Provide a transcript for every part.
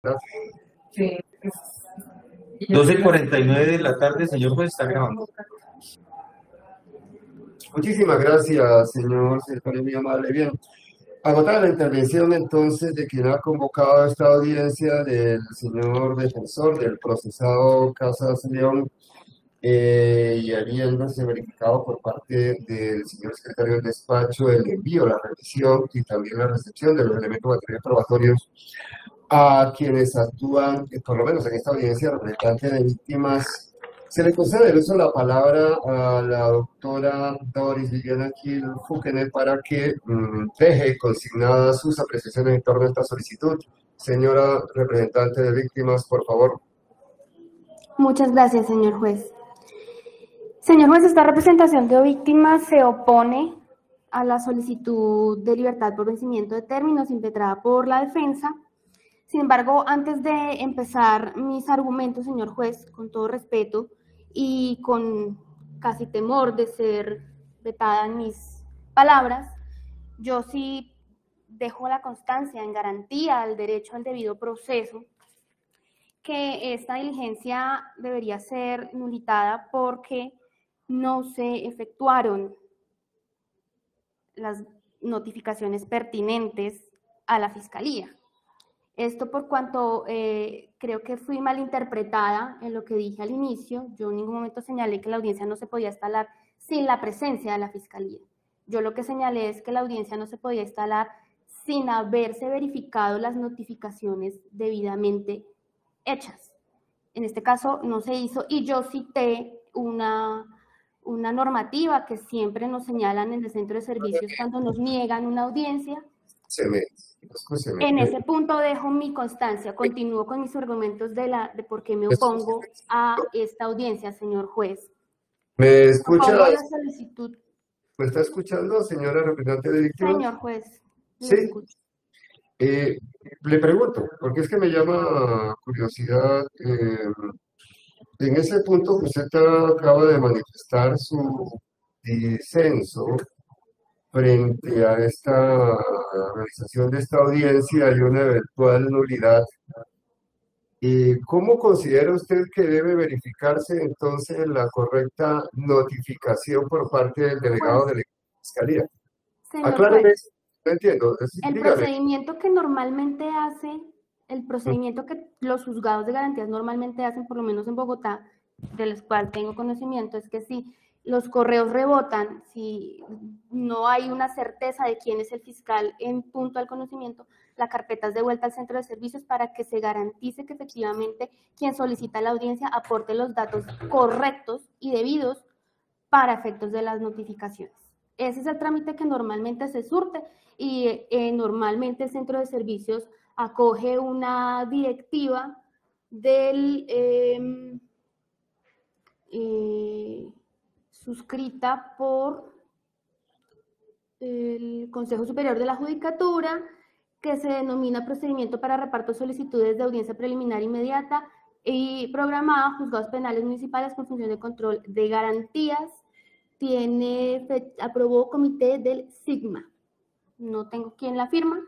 Gracias. Sí. 12:49 de la tarde, señor juez, está grabando. Muchísimas gracias, señor secretario, muy amable. Bien, agotada la intervención entonces de quien ha convocado a esta audiencia del señor defensor del procesado Casas León, y habiéndose verificado por parte del señor secretario del despacho el envío, la revisión y también la recepción de los elementos materiales probatorios a quienes actúan, por lo menos en esta audiencia, representante de víctimas. Se le concede el uso de la palabra a la doctora Doris Liliana Gil Fúquene para que deje consignadas sus apreciaciones en torno a esta solicitud. Señora representante de víctimas, por favor. Muchas gracias, señor juez. Señor juez, esta representación de víctimas se opone a la solicitud de libertad por vencimiento de términos impetrada por la defensa. Sin embargo, antes de empezar mis argumentos, señor juez, con todo respeto y con casi temor de ser vetada en mis palabras, yo sí dejo la constancia en garantía al derecho al debido proceso que esta diligencia debería ser nulitada porque no se efectuaron las notificaciones pertinentes a la Fiscalía. Esto por cuanto creo que fui malinterpretada en lo que dije al inicio. Yo en ningún momento señalé que la audiencia no se podía instalar sin la presencia de la Fiscalía. Yo lo que señalé es que la audiencia no se podía instalar sin haberse verificado las notificaciones debidamente hechas. En este caso no se hizo y yo cité una normativa que siempre nos señalan en el centro de servicios cuando nos niegan una audiencia. Escúcheme. En ese punto dejo mi constancia, continúo con mis argumentos de por qué me opongo a esta audiencia, señor juez. ¿Me escucha? Opongo la solicitud. ¿Me está escuchando, señora representante de víctimas? Señor juez, Sí. escucho. Le pregunto, porque es que me llama curiosidad, en ese punto que usted acaba de manifestar su disenso frente a esta realización de esta audiencia y una eventual nulidad. ¿Cómo considera usted que debe verificarse entonces la correcta notificación por parte del delegado de la Fiscalía? Acláreme, no entiendo. El procedimiento que normalmente hace, el procedimiento que los juzgados de garantías normalmente hacen, por lo menos en Bogotá, de los cuales tengo conocimiento, es que si los correos rebotan, si no hay una certeza de quién es el fiscal en punto al conocimiento, la carpeta es devuelta al centro de servicios para que se garantice que efectivamente quien solicita la audiencia aporte los datos correctos y debidos para efectos de las notificaciones. Ese es el trámite que normalmente se surte y normalmente el centro de servicios acoge una directiva del suscrita por el Consejo Superior de la Judicatura, que se denomina Procedimiento para Reparto de Solicitudes de Audiencia Preliminar Inmediata y Programada, Juzgados Penales Municipales con función de control de garantías. Aprobó comité del Sigma. No tengo quién la firma,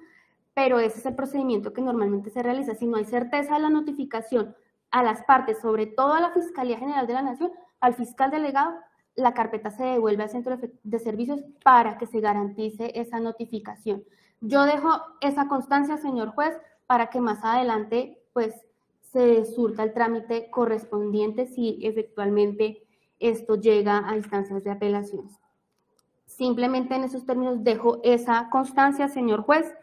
pero ese es el procedimiento que normalmente se realiza. Si no hay certeza de la notificación a las partes, sobre todo a la Fiscalía General de la Nación, al fiscal delegado, la carpeta se devuelve al centro de servicios para que se garantice esa notificación. Yo dejo esa constancia, señor juez, para que más adelante pues se surta el trámite correspondiente si efectivamente esto llega a instancias de apelación. Simplemente en esos términos dejo esa constancia, señor juez.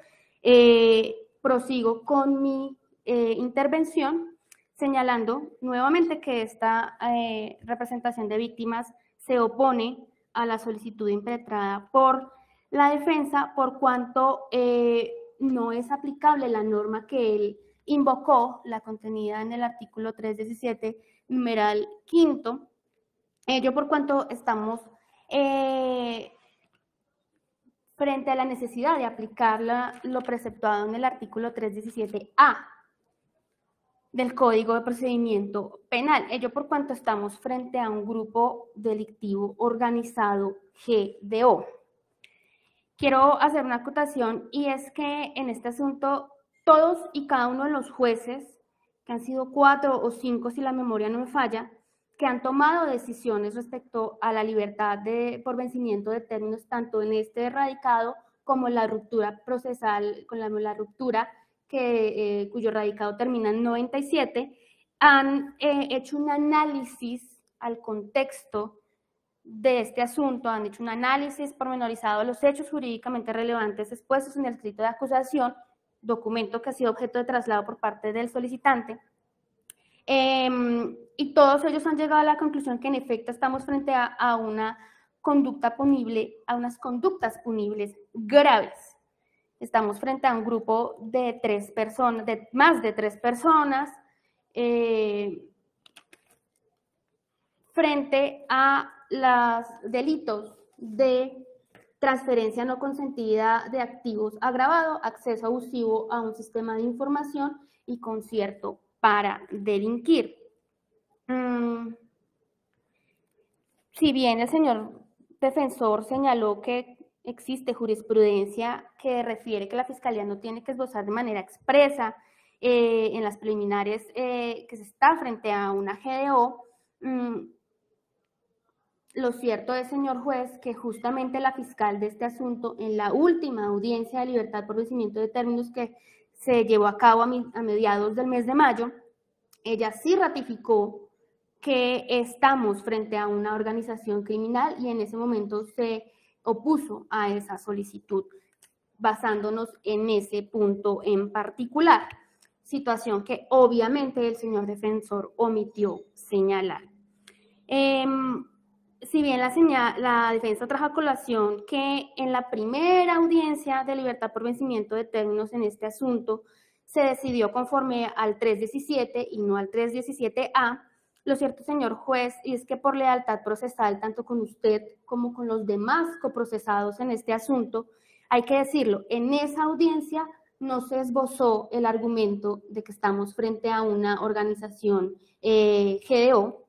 Prosigo con mi intervención señalando nuevamente que esta representación de víctimas se opone a la solicitud impetrada por la defensa por cuanto no es aplicable la norma que él invocó, la contenida en el artículo 317, numeral quinto, ello por cuanto estamos frente a la necesidad de aplicar lo preceptuado en el artículo 317A del Código de Procedimiento Penal. Ello por cuanto estamos frente a un grupo delictivo organizado GDO. Quiero hacer una acotación y es que en este asunto todos y cada uno de los jueces, que han sido 4 o 5 si la memoria no me falla, que han tomado decisiones respecto a la libertad por vencimiento de términos tanto en este radicado como en la ruptura procesal, con la ruptura cuyo radicado termina en 97, han hecho un análisis al contexto de este asunto, han hecho un análisis pormenorizado de los hechos jurídicamente relevantes expuestos en el escrito de acusación, documento que ha sido objeto de traslado por parte del solicitante, y todos ellos han llegado a la conclusión que en efecto estamos frente a una conducta punible, a unas conductas punibles graves. Estamos frente a un grupo de 3 personas, de más de 3 personas, frente a los delitos de transferencia no consentida de activos agravado, acceso abusivo a un sistema de información y concierto para delinquir. Si bien el señor defensor señaló que existe jurisprudencia que refiere que la Fiscalía no tiene que esbozar de manera expresa en las preliminares que se está frente a una GDO, lo cierto es, señor juez, que justamente la fiscal de este asunto, en la última audiencia de libertad por vencimiento de términos que se llevó a cabo a mediados del mes de mayo, ella sí ratificó que estamos frente a una organización criminal y en ese momento se opuso a esa solicitud, basándonos en ese punto en particular, situación que obviamente el señor defensor omitió señalar. Si bien la defensa trajo a colación que en la primera audiencia de libertad por vencimiento de términos en este asunto se decidió conforme al 317 y no al 317A, lo cierto, señor juez, y es que por lealtad procesal, tanto con usted como con los demás coprocesados en este asunto, hay que decirlo, en esa audiencia no se esbozó el argumento de que estamos frente a una organización GDO,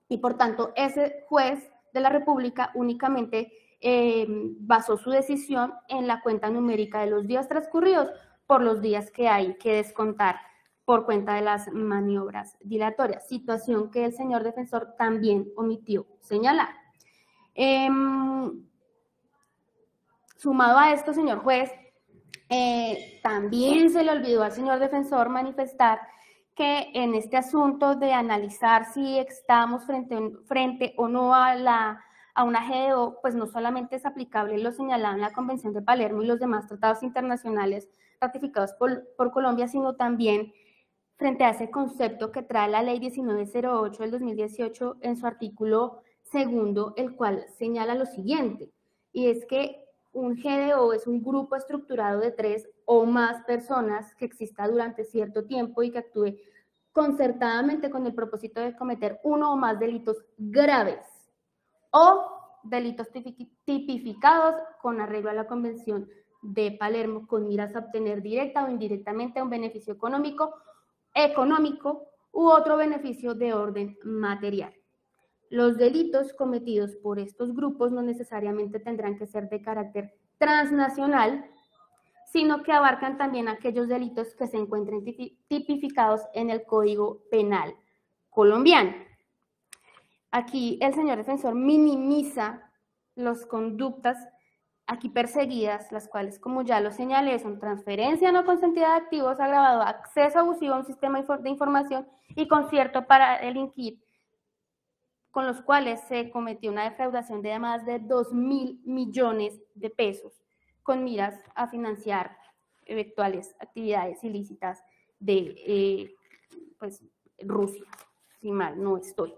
y por tanto ese juez de la República únicamente basó su decisión en la cuenta numérica de los días transcurridos por los días que hay que descontar por cuenta de las maniobras dilatorias, situación que el señor defensor también omitió señalar. Sumado a esto, señor juez, también se le olvidó al señor defensor manifestar que en este asunto de analizar si estamos frente o no a una GDO, pues no solamente es aplicable lo señalado en la Convención de Palermo y los demás tratados internacionales ratificados por Colombia, sino también frente a ese concepto que trae la Ley 1908 del 2018 en su artículo segundo, el cual señala lo siguiente, y es que un GDO es un grupo estructurado de 3 o más personas que exista durante cierto tiempo y que actúe concertadamente con el propósito de cometer uno o más delitos graves o delitos tipificados con arreglo a la Convención de Palermo con miras a obtener directa o indirectamente un beneficio económico u otro beneficio de orden material. Los delitos cometidos por estos grupos no necesariamente tendrán que ser de carácter transnacional, sino que abarcan también aquellos delitos que se encuentren tipificados en el Código Penal colombiano. Aquí el señor defensor minimiza las conductas aquí perseguidas, las cuales, como ya lo señalé, son transferencia no consentida de activos agravado, acceso abusivo a un sistema de información y concierto para delinquir, con los cuales se cometió una defraudación de más de 2.000 millones de pesos, con miras a financiar eventuales actividades ilícitas de pues, Rusia, si mal no estoy.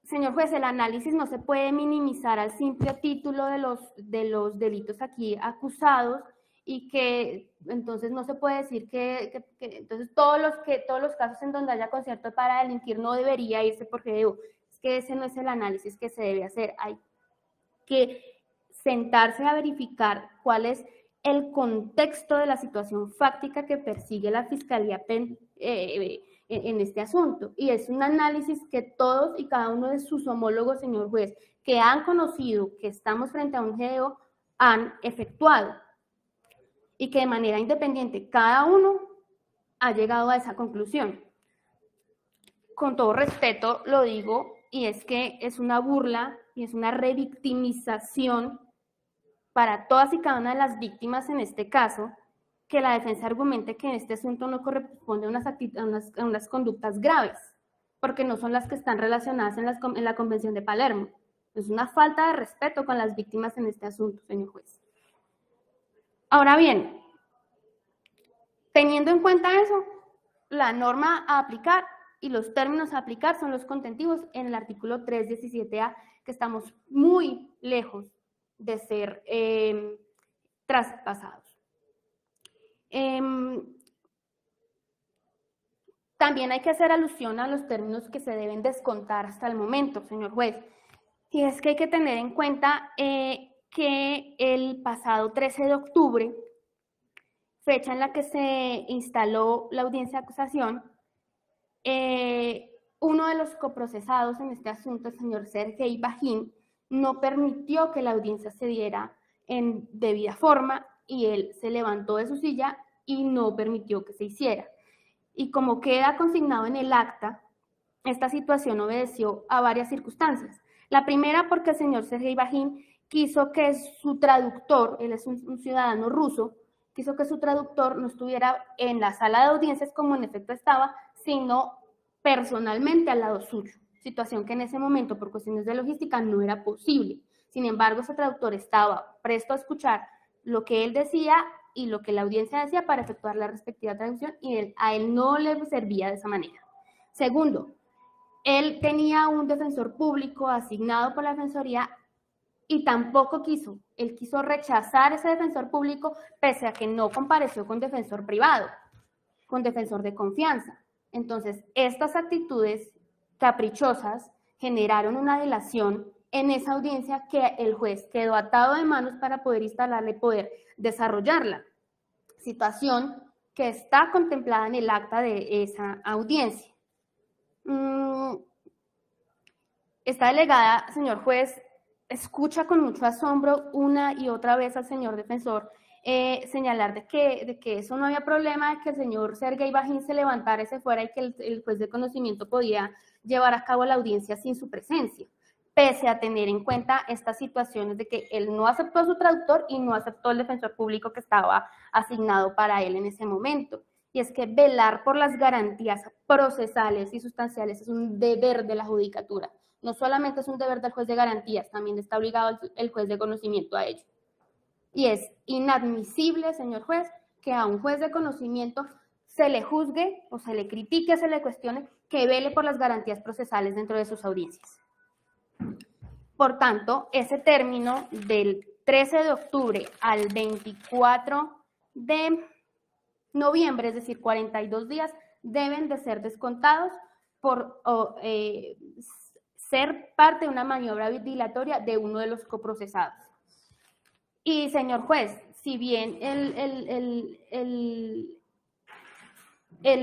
Señor juez, el análisis no se puede minimizar al simple título de los delitos aquí acusados y que entonces no se puede decir que entonces todos los casos en donde haya concierto para delinquir no debería irse por GDO. Es que ese no es el análisis que se debe hacer. Hay que sentarse a verificar cuál es el contexto de la situación fáctica que persigue la Fiscalía en este asunto, y es un análisis que todos y cada uno de sus homólogos, señor juez, que han conocido que estamos frente a un GDO, han efectuado. y que de manera independiente cada uno ha llegado a esa conclusión. Con todo respeto lo digo, y es que es una burla y es una revictimización para todas y cada una de las víctimas en este caso, que la defensa argumente que en este asunto no corresponde a unas conductas graves, porque no son las que están relacionadas en la Convención de Palermo. Es una falta de respeto con las víctimas en este asunto, señor juez. Ahora bien, teniendo en cuenta eso, la norma a aplicar y los términos a aplicar son los contentivos en el artículo 317A, que estamos muy lejos de ser traspasados. También hay que hacer alusión a los términos que se deben descontar hasta el momento, señor juez. Y es que hay que tener en cuenta que el pasado 13 de octubre, fecha en la que se instaló la audiencia de acusación, uno de los coprocesados en este asunto, el señor Sergei Bajín, no permitió que la audiencia se diera en debida forma y él se levantó de su silla y no permitió que se hiciera. Y como queda consignado en el acta, esta situación obedeció a varias circunstancias. La primera, porque el señor Sergei Bajín quiso que su traductor, él es un ciudadano ruso, quiso que su traductor no estuviera en la sala de audiencias como en efecto estaba, sino personalmente al lado suyo, situación que en ese momento por cuestiones de logística no era posible. Sin embargo, ese traductor estaba presto a escuchar lo que él decía y lo que la audiencia decía para efectuar la respectiva traducción, y a él no le servía de esa manera. Segundo, él tenía un defensor público asignado por la Defensoría y tampoco él quiso rechazar ese defensor público pese a que no compareció con defensor privado, con defensor de confianza. Entonces, estas actitudes caprichosas generaron una dilación en esa audiencia que el juez quedó atado de manos para poder instalarla y poder desarrollarla. Situación que está contemplada en el acta de esa audiencia. Esta delegada, señor juez, escucha con mucho asombro una y otra vez al señor defensor señalar de que eso no había problema, de que el señor Sergei Bajín se levantara y se fuera y que el juez de conocimiento podía llevar a cabo la audiencia sin su presencia, pese a tener en cuenta estas situaciones de que él no aceptó a su traductor y no aceptó el defensor público que estaba asignado para él en ese momento. Y es que velar por las garantías procesales y sustanciales es un deber de la judicatura. No solamente es un deber del juez de garantías, también está obligado el juez de conocimiento a ello. Y es inadmisible, señor juez, que a un juez de conocimiento se le juzgue o se le critique, se le cuestione que vele por las garantías procesales dentro de sus audiencias. Por tanto, ese término del 13 de octubre al 24 de noviembre, es decir, 42 días, deben de ser descontados por ser parte de una maniobra dilatoria de uno de los coprocesados. Y, señor juez, si bien el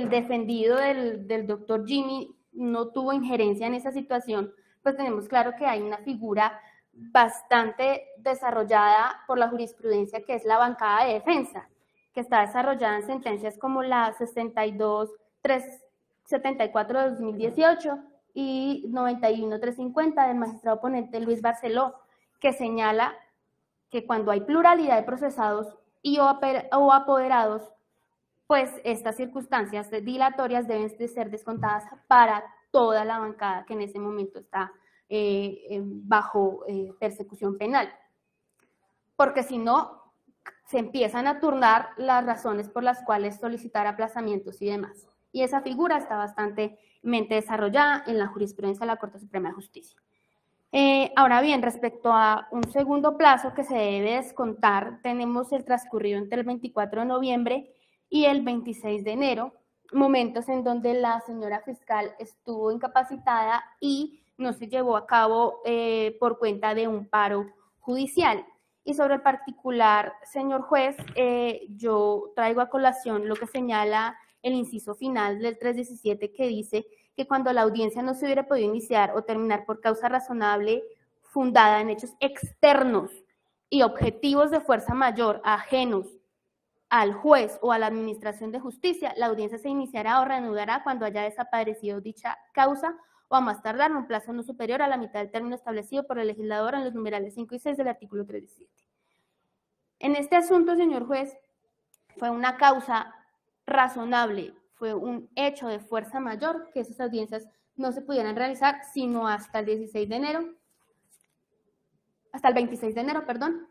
defendido del doctor Jimmy no tuvo injerencia en esa situación, pues tenemos claro que hay una figura bastante desarrollada por la jurisprudencia que es la bancada de defensa, que está desarrollada en sentencias como la 62-374 de 2018 y 91-350 del magistrado ponente Luis Barceló, que señala que cuando hay pluralidad de procesados o apoderados, pues estas circunstancias dilatorias deben de ser descontadas para toda la bancada que en ese momento está bajo persecución penal. Porque si no, se empiezan a turnar las razones por las cuales solicitar aplazamientos y demás. Y esa figura está bastante desarrollada en la jurisprudencia de la Corte Suprema de Justicia. Ahora bien, respecto a un segundo plazo que se debe descontar, tenemos el transcurrido entre el 24 de noviembre y el 26 de enero, momentos en donde la señora fiscal estuvo incapacitada y no se llevó a cabo por cuenta de un paro judicial. Y sobre el particular, señor juez, yo traigo a colación lo que señala el inciso final del 317, que dice que cuando la audiencia no se hubiera podido iniciar o terminar por causa razonable fundada en hechos externos y objetivos de fuerza mayor ajenos al juez o a la administración de justicia, la audiencia se iniciará o reanudará cuando haya desaparecido dicha causa o a más tardar en un plazo no superior a la mitad del término establecido por el legislador en los numerales 5 y 6 del artículo 37. En este asunto, señor juez, fue una causa razonable, fue un hecho de fuerza mayor que esas audiencias no se pudieran realizar sino hasta el 16 de enero, hasta el 26 de enero, perdón,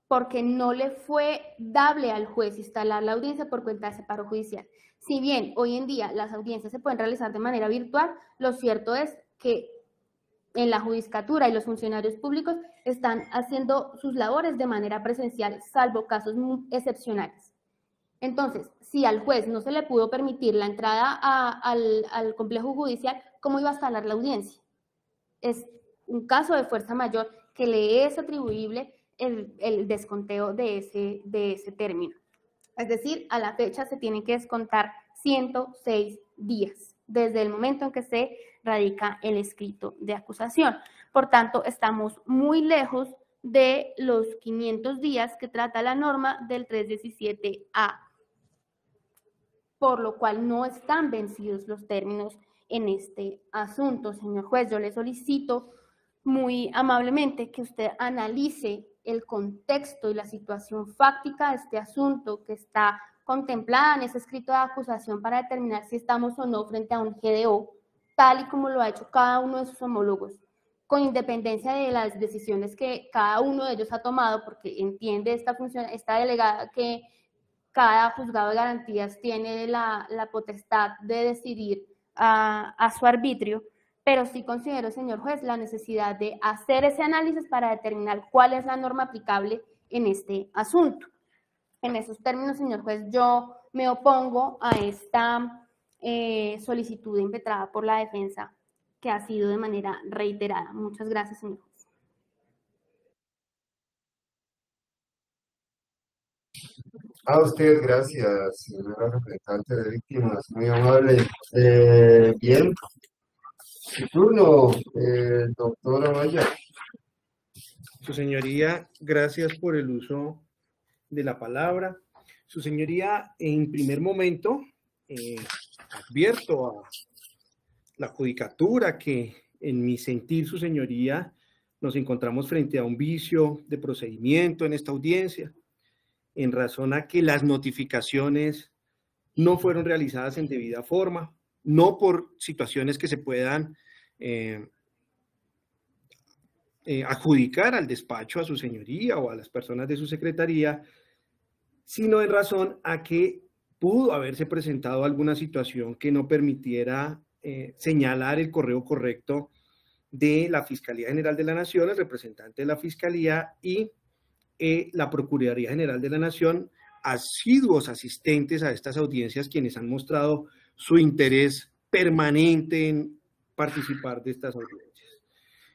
porque no le fue dable al juez instalar la audiencia por cuenta de ese paro judicial. Si bien hoy en día las audiencias se pueden realizar de manera virtual, lo cierto es que en la judicatura y los funcionarios públicos están haciendo sus labores de manera presencial, salvo casos muy excepcionales. Entonces, si al juez no se le pudo permitir la entrada al complejo judicial, ¿cómo iba a instalar la audiencia? Es un caso de fuerza mayor que le es atribuible el desconteo de ese término. Es decir, a la fecha se tienen que descontar 106 días desde el momento en que se radica el escrito de acusación. Por tanto, estamos muy lejos de los 500 días que trata la norma del 317A, por lo cual no están vencidos los términos en este asunto. Señor juez, yo le solicito muy amablemente que usted analice el contexto y la situación fáctica de este asunto que está contemplada en ese escrito de acusación para determinar si estamos o no frente a un GDO, tal y como lo ha hecho cada uno de sus homólogos, con independencia de las decisiones que cada uno de ellos ha tomado, porque entiende esta delegada que cada juzgado de garantías tiene la potestad de decidir a su arbitrio, pero sí considero, señor juez, la necesidad de hacer ese análisis para determinar cuál es la norma aplicable en este asunto. En esos términos, señor juez, yo me opongo a esta solicitud impetrada por la defensa, que ha sido de manera reiterada. Muchas gracias, señor juez. A usted, gracias, señora representante de víctimas, muy amable. Bien, su turno, doctor Amaya. Su señoría, gracias por el uso de la palabra. Su señoría, en primer momento, advierto a la judicatura que, en mi sentir, su señoría, nos encontramos frente a un vicio de procedimiento en esta audiencia, en razón a que las notificaciones no fueron realizadas en debida forma, no por situaciones que se puedan adjudicar al despacho, a su señoría o a las personas de su secretaría, sino en razón a que pudo haberse presentado alguna situación que no permitiera señalar el correo correcto de la Fiscalía General de la Nación, el representante de la Fiscalía y la Procuraduría General de la Nación, asiduos asistentes a estas audiencias, quienes han mostrado su interés permanente en participar de estas audiencias.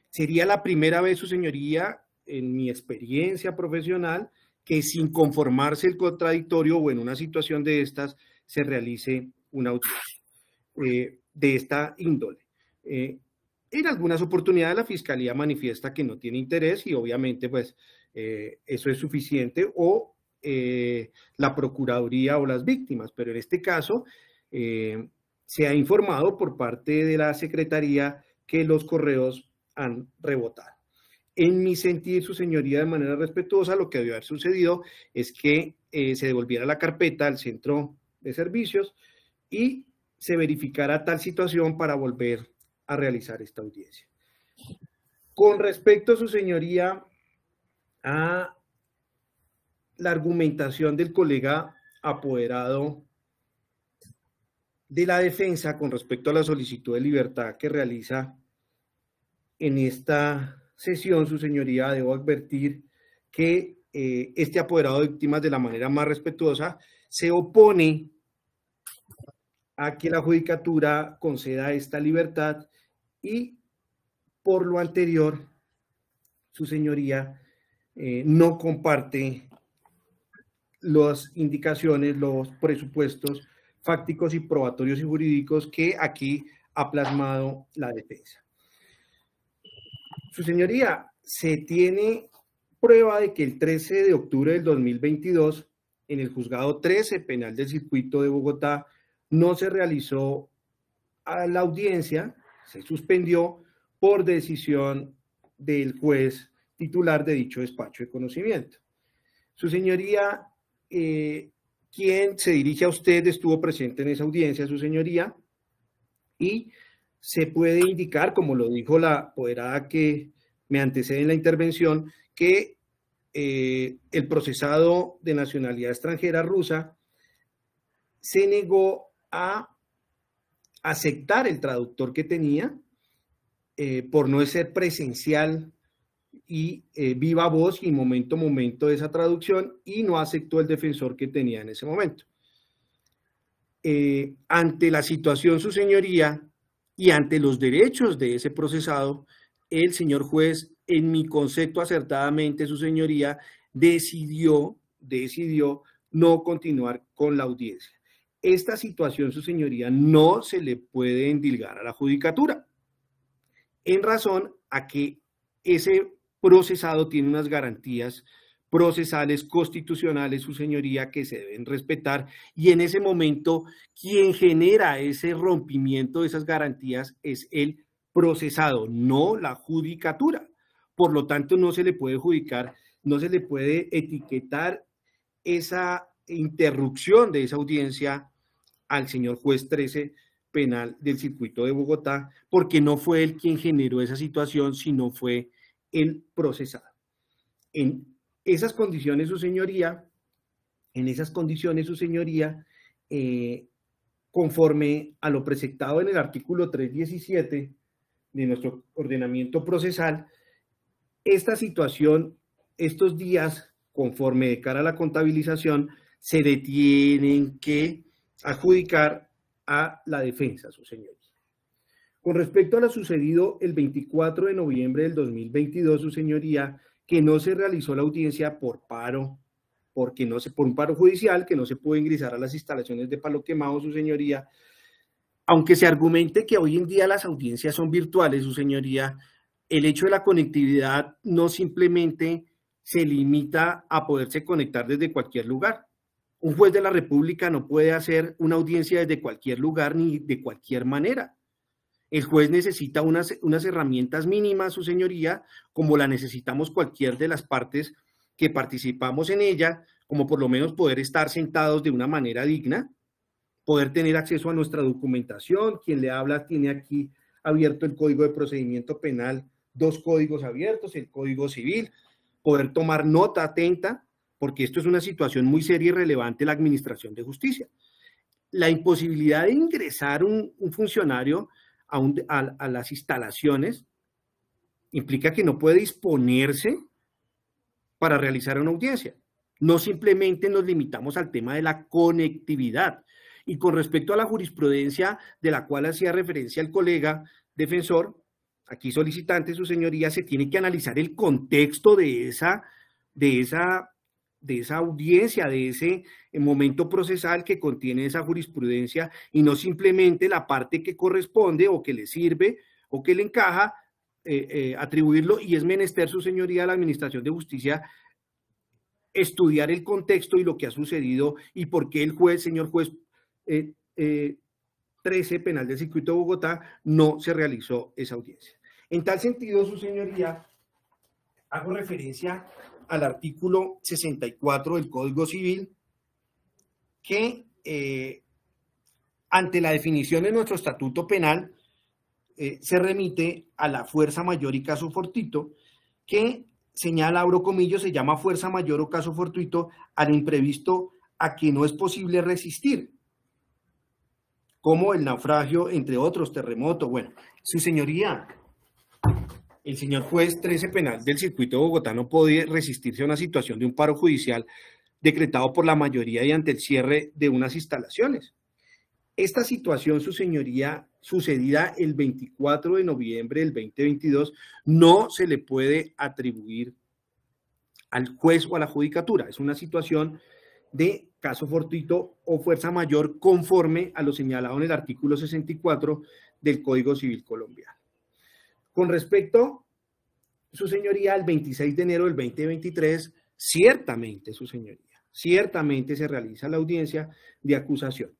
Sería la primera vez, su señoría, en mi experiencia profesional, que sin conformarse el contradictorio o en una situación de estas, se realice una audiencia de esta índole. En algunas oportunidades la Fiscalía manifiesta que no tiene interés y obviamente pues eso es suficiente, o la Procuraduría o las víctimas, pero en este caso se ha informado por parte de la Secretaría que los correos han rebotado. En mi sentir, su señoría, de manera respetuosa, lo que debió haber sucedido es que se devolviera la carpeta al centro de servicios y se verificara tal situación para volver a realizar esta audiencia. Con respecto, su señoría, a la argumentación del colega apoderado de la defensa con respecto a la solicitud de libertad que realiza en esta sesión, su señoría, debo advertir que este apoderado de víctimas, de la manera más respetuosa, se opone a que la judicatura conceda esta libertad y, por lo anterior, su señoría no comparte las indicaciones, los presupuestos fácticos y probatorios y jurídicos que aquí ha plasmado la defensa. Su señoría, se tiene prueba de que el 13 de octubre del 2022 en el juzgado 13 penal del circuito de Bogotá no se realizó a la audiencia, se suspendió por decisión del juez titular de dicho despacho de conocimiento. Su señoría, quien se dirige a usted, estuvo presente en esa audiencia, su señoría, y se puede indicar, como lo dijo la apoderada que me antecede en la intervención, que el procesado de nacionalidad extranjera rusa se negó a aceptar el traductor que tenía por no ser presencial y viva voz y momento a momento de esa traducción, y no aceptó el defensor que tenía en ese momento. Ante la situación, su señoría, y ante los derechos de ese procesado, el señor juez, en mi concepto acertadamente, su señoría, decidió no continuar con la audiencia. Esta situación, su señoría, no se le puede endilgar a la judicatura, en razón a que ese procesado tiene unas garantías procesales constitucionales, su señoría, que se deben respetar, y en ese momento quien genera ese rompimiento de esas garantías es el procesado, no la judicatura. Por lo tanto, no se le puede judicar, no se le puede etiquetar esa interrupción de esa audiencia al señor juez 13 penal del circuito de Bogotá, porque no fue él quien generó esa situación, sino fue el procesado. En esas condiciones, su señoría, conforme a lo preceptado en el artículo 317 de nuestro ordenamiento procesal, esta situación, estos días, conforme de cara a la contabilización, se le tienen que adjudicar a la defensa, su señoría. Con respecto a lo sucedido el 24 de noviembre del 2022, su señoría, que no se realizó la audiencia por un paro judicial, que no se pudo ingresar a las instalaciones de Palo Quemado, su señoría, aunque se argumente que hoy en día las audiencias son virtuales, su señoría, el hecho de la conectividad no simplemente se limita a poderse conectar desde cualquier lugar. Un juez de la República no puede hacer una audiencia desde cualquier lugar ni de cualquier manera. El juez necesita unas herramientas mínimas, su señoría, como la necesitamos cualquier de las partes que participamos en ella, como por lo menos poder estar sentados de una manera digna, poder tener acceso a nuestra documentación. Quien le habla tiene aquí abierto el Código de Procedimiento Penal, 2 códigos abiertos, el Código Civil, poder tomar nota atenta, porque esto es una situación muy seria y relevante en la administración de justicia. La imposibilidad de ingresar un funcionario a las instalaciones implica que no puede disponerse para realizar una audiencia. No simplemente nos limitamos al tema de la conectividad. Y con respecto a la jurisprudencia de la cual hacía referencia el colega defensor, aquí solicitante, su señoría, se tiene que analizar el contexto de esa audiencia, de ese momento procesal que contiene esa jurisprudencia, y no simplemente la parte que corresponde o que le sirve o que le encaja atribuirlo, y es menester, su señoría, a la Administración de Justicia estudiar el contexto y lo que ha sucedido y por qué el juez, señor juez 13 penal del circuito de Bogotá, no se realizó esa audiencia. En tal sentido, su señoría, hago referencia al artículo 64 del Código Civil, que ante la definición de nuestro estatuto penal se remite a la fuerza mayor y caso fortuito, que señala, abro comillas, se llama fuerza mayor o caso fortuito al imprevisto a que no es posible resistir, como el naufragio, entre otros, terremoto. Bueno, su señoría, el señor juez 13 penal del circuito de Bogotá no podía resistirse a una situación de un paro judicial decretado por la mayoría y ante el cierre de unas instalaciones. Esta situación, su señoría, sucedida el 24 de noviembre del 2022, no se le puede atribuir al juez o a la judicatura. Es una situación de caso fortuito o fuerza mayor conforme a lo señalado en el artículo 64 del Código Civil colombiano. Con respecto, su señoría, al 26 de enero del 2023, ciertamente, su señoría, ciertamente se realiza la audiencia de acusación.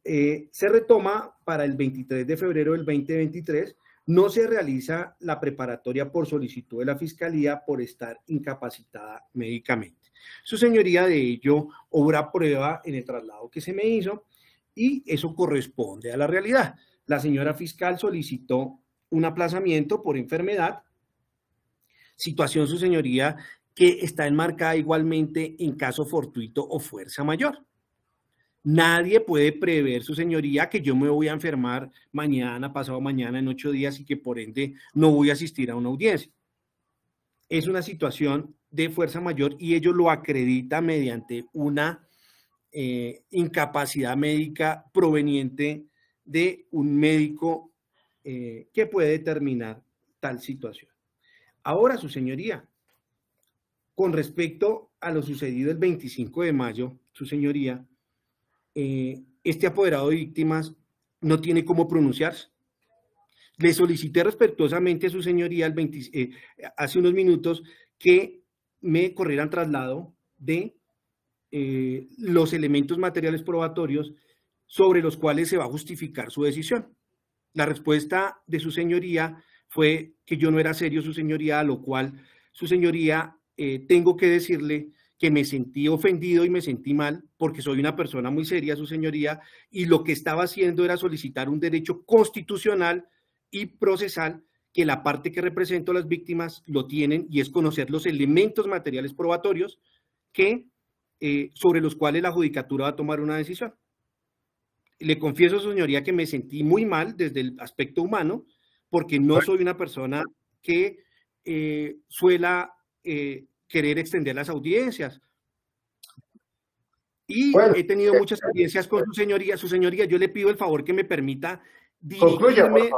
Se retoma para el 23 de febrero del 2023, no se realiza la preparatoria por solicitud de la Fiscalía por estar incapacitada médicamente. Su señoría de ello obra prueba en el traslado que se me hizo y eso corresponde a la realidad. La señora fiscal solicitó un aplazamiento por enfermedad, situación, su señoría, que está enmarcada igualmente en caso fortuito o fuerza mayor. Nadie puede prever, su señoría, que yo me voy a enfermar mañana, pasado mañana, en 8 días y que por ende no voy a asistir a una audiencia. Es una situación de fuerza mayor y ello lo acredita mediante una incapacidad médica proveniente de un médico que puede determinar tal situación. Ahora, su señoría, con respecto a lo sucedido el 25 de mayo, su señoría, este apoderado de víctimas no tiene cómo pronunciarse. Le solicité respetuosamente a su señoría hace unos minutos que me corrieran traslado de los elementos materiales probatorios sobre los cuales se va a justificar su decisión. La respuesta de su señoría fue que yo no era serio, su señoría, a lo cual, su señoría, tengo que decirle que me sentí ofendido y me sentí mal porque soy una persona muy seria, su señoría, y lo que estaba haciendo era solicitar un derecho constitucional y procesal que la parte que represento a las víctimas lo tienen, y es conocer los elementos materiales probatorios que, sobre los cuales la judicatura va a tomar una decisión. Le confieso, su señoría, que me sentí muy mal desde el aspecto humano porque no soy una persona que suela querer extender las audiencias. Y he tenido muchas audiencias con su señoría. Su señoría, yo le pido el favor que me permita dirigirme.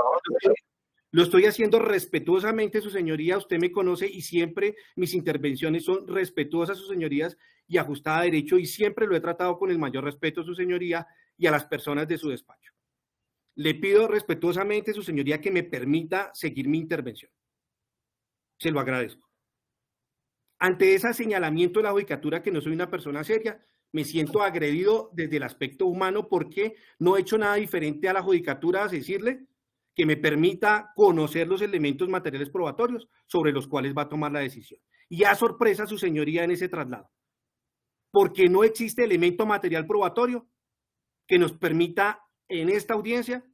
Lo estoy haciendo respetuosamente, su señoría. Usted me conoce y siempre mis intervenciones son respetuosas, sus señorías, y ajustada a derecho, y siempre lo he tratado con el mayor respeto, su señoría, y a las personas de su despacho. Le pido respetuosamente, su señoría, que me permita seguir mi intervención. Se lo agradezco. Ante ese señalamiento de la judicatura que no soy una persona seria, me siento agredido desde el aspecto humano porque no he hecho nada diferente a la judicatura a decirle que me permita conocer los elementos materiales probatorios sobre los cuales va a tomar la decisión. Y a sorpresa, su señoría, en ese traslado, porque no existe elemento material probatorio que nos permita en esta audiencia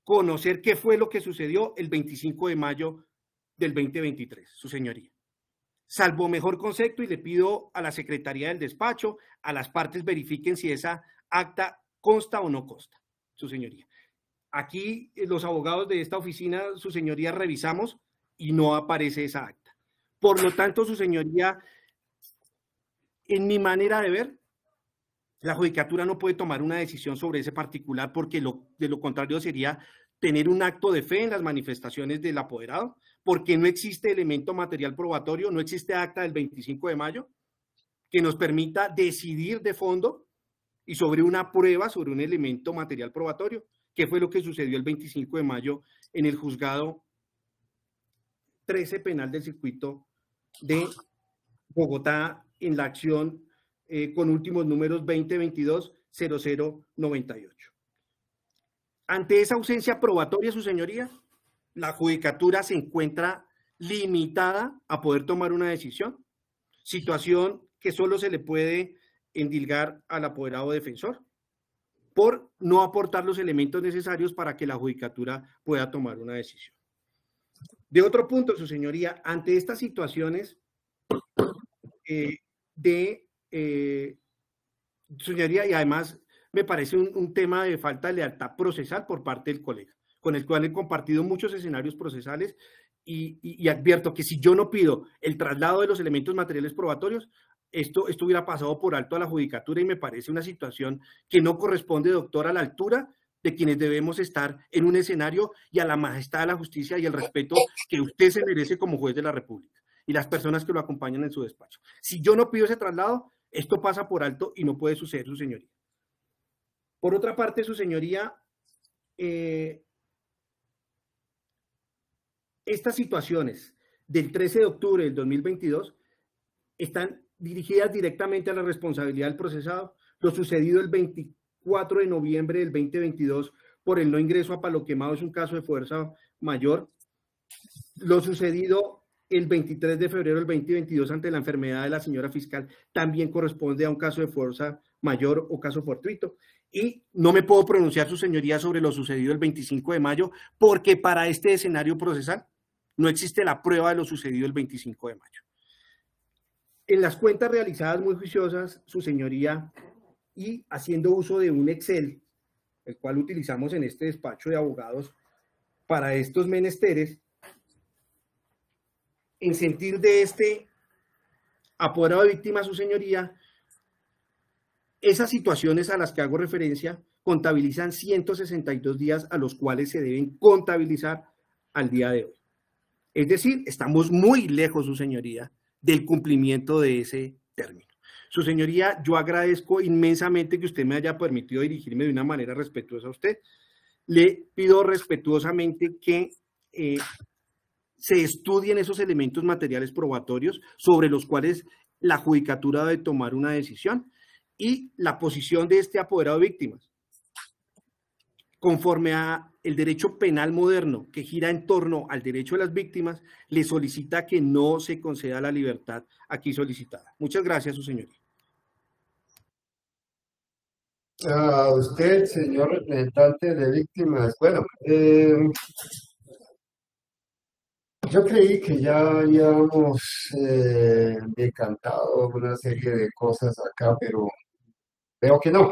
conocer qué fue lo que sucedió el 25 de mayo del 2023, su señoría. Salvo mejor concepto, y le pido a la Secretaría del Despacho, a las partes, verifiquen si esa acta consta o no consta, su señoría. Aquí los abogados de esta oficina, su señoría, revisamos y no aparece esa acta. Por lo tanto, su señoría, en mi manera de ver, la judicatura no puede tomar una decisión sobre ese particular porque de lo contrario sería tener un acto de fe en las manifestaciones del apoderado, porque no existe elemento material probatorio, no existe acta del 25 de mayo que nos permita decidir de fondo y sobre una prueba, sobre un elemento material probatorio, que fue lo que sucedió el 25 de mayo en el juzgado 13 penal del circuito de Bogotá, en la acción con últimos números 2022-0098. Ante esa ausencia probatoria, su señoría, la judicatura se encuentra limitada a poder tomar una decisión, situación que solo se le puede endilgar al apoderado defensor por no aportar los elementos necesarios para que la judicatura pueda tomar una decisión. De otro punto, su señoría, ante estas situaciones señoría, y además me parece un tema de falta de lealtad procesal por parte del colega, con el cual he compartido muchos escenarios procesales, y advierto que si yo no pido el traslado de los elementos materiales probatorios, esto hubiera pasado por alto a la judicatura, y me parece una situación que no corresponde, doctor, a la altura de quienes debemos estar en un escenario y a la majestad de la justicia y el respeto que usted se merece como juez de la República y las personas que lo acompañan en su despacho. Si yo no pido ese traslado, esto pasa por alto y no puede suceder, su señoría. Por otra parte, su señoría, estas situaciones del 13 de octubre del 2022 están dirigidas directamente a la responsabilidad del procesado, lo sucedido el 24 de noviembre del 2022 por el no ingreso a Palo Quemado es un caso de fuerza mayor, lo sucedido el 23 de febrero del 2022 ante la enfermedad de la señora fiscal también corresponde a un caso de fuerza mayor o caso fortuito. Y no me puedo pronunciar, su señoría, sobre lo sucedido el 25 de mayo, porque para este escenario procesal no existe la prueba de lo sucedido el 25 de mayo. En las cuentas realizadas muy juiciosas, su señoría, y haciendo uso de un Excel, el cual utilizamos en este despacho de abogados para estos menesteres, en sentir de este apoderado de víctima, su señoría, esas situaciones a las que hago referencia contabilizan 162 días a los cuales se deben contabilizar al día de hoy. Es decir, estamos muy lejos, su señoría, del cumplimiento de ese término. Su señoría, yo agradezco inmensamente que usted me haya permitido dirigirme de una manera respetuosa a usted. Le pido respetuosamente que se estudien esos elementos materiales probatorios sobre los cuales la judicatura debe tomar una decisión y la posición de este apoderado de víctimas, conforme a el derecho penal moderno que gira en torno al derecho de las víctimas, le solicita que no se conceda la libertad aquí solicitada. Muchas gracias, su señoría. A usted, señor representante de víctimas. Bueno, yo creí que ya habíamos decantado una serie de cosas acá, pero veo que no.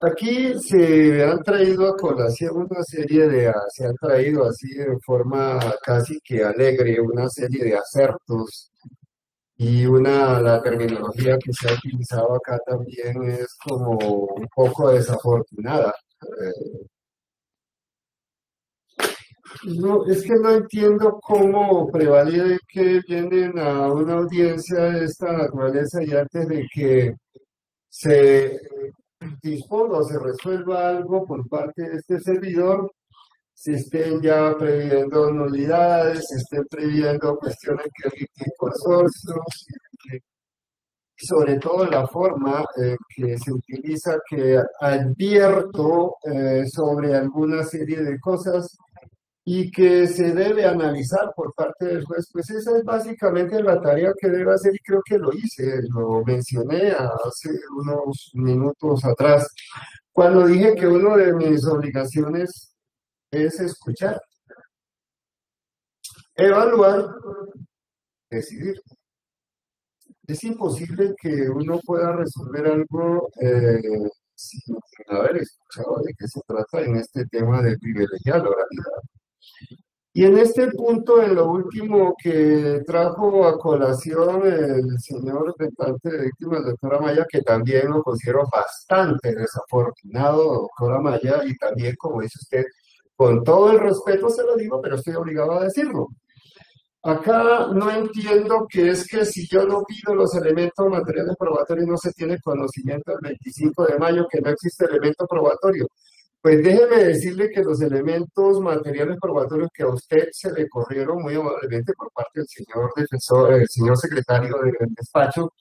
Aquí se han traído a colación una serie se han traído así en forma casi que alegre una serie de acertos y la terminología que se ha utilizado acá también es como un poco desafortunada. No, es que no entiendo cómo prevalide que vienen a una audiencia de esta naturaleza y antes de que se disponga o se resuelva algo por parte de este servidor, se estén ya previendo nulidades, se estén previendo cuestiones que rigen consorcios, y sobre todo la forma que se utiliza, que advierto sobre alguna serie de cosas y que se debe analizar por parte del juez. Pues esa es básicamente la tarea que debe hacer y creo que lo hice, lo mencioné hace unos minutos atrás, cuando dije que una de mis obligaciones es escuchar, evaluar, decidir. Es imposible que uno pueda resolver algo sin haber escuchado de qué se trata en este tema de privilegiar la oralidad. Y en este punto, en lo último que trajo a colación el señor representante de víctimas, doctora Maya, que también lo considero bastante desafortunado, doctora Maya, y también, como dice usted, con todo el respeto se lo digo, pero estoy obligado a decirlo. Acá no entiendo que es que si yo no pido los elementos materiales probatorios no se tiene conocimiento el 25 de mayo que no existe elemento probatorio. Pues déjeme decirle que los elementos materiales probatorios que a usted se le corrieron muy amablemente por parte del señor defensor, el señor secretario del despacho,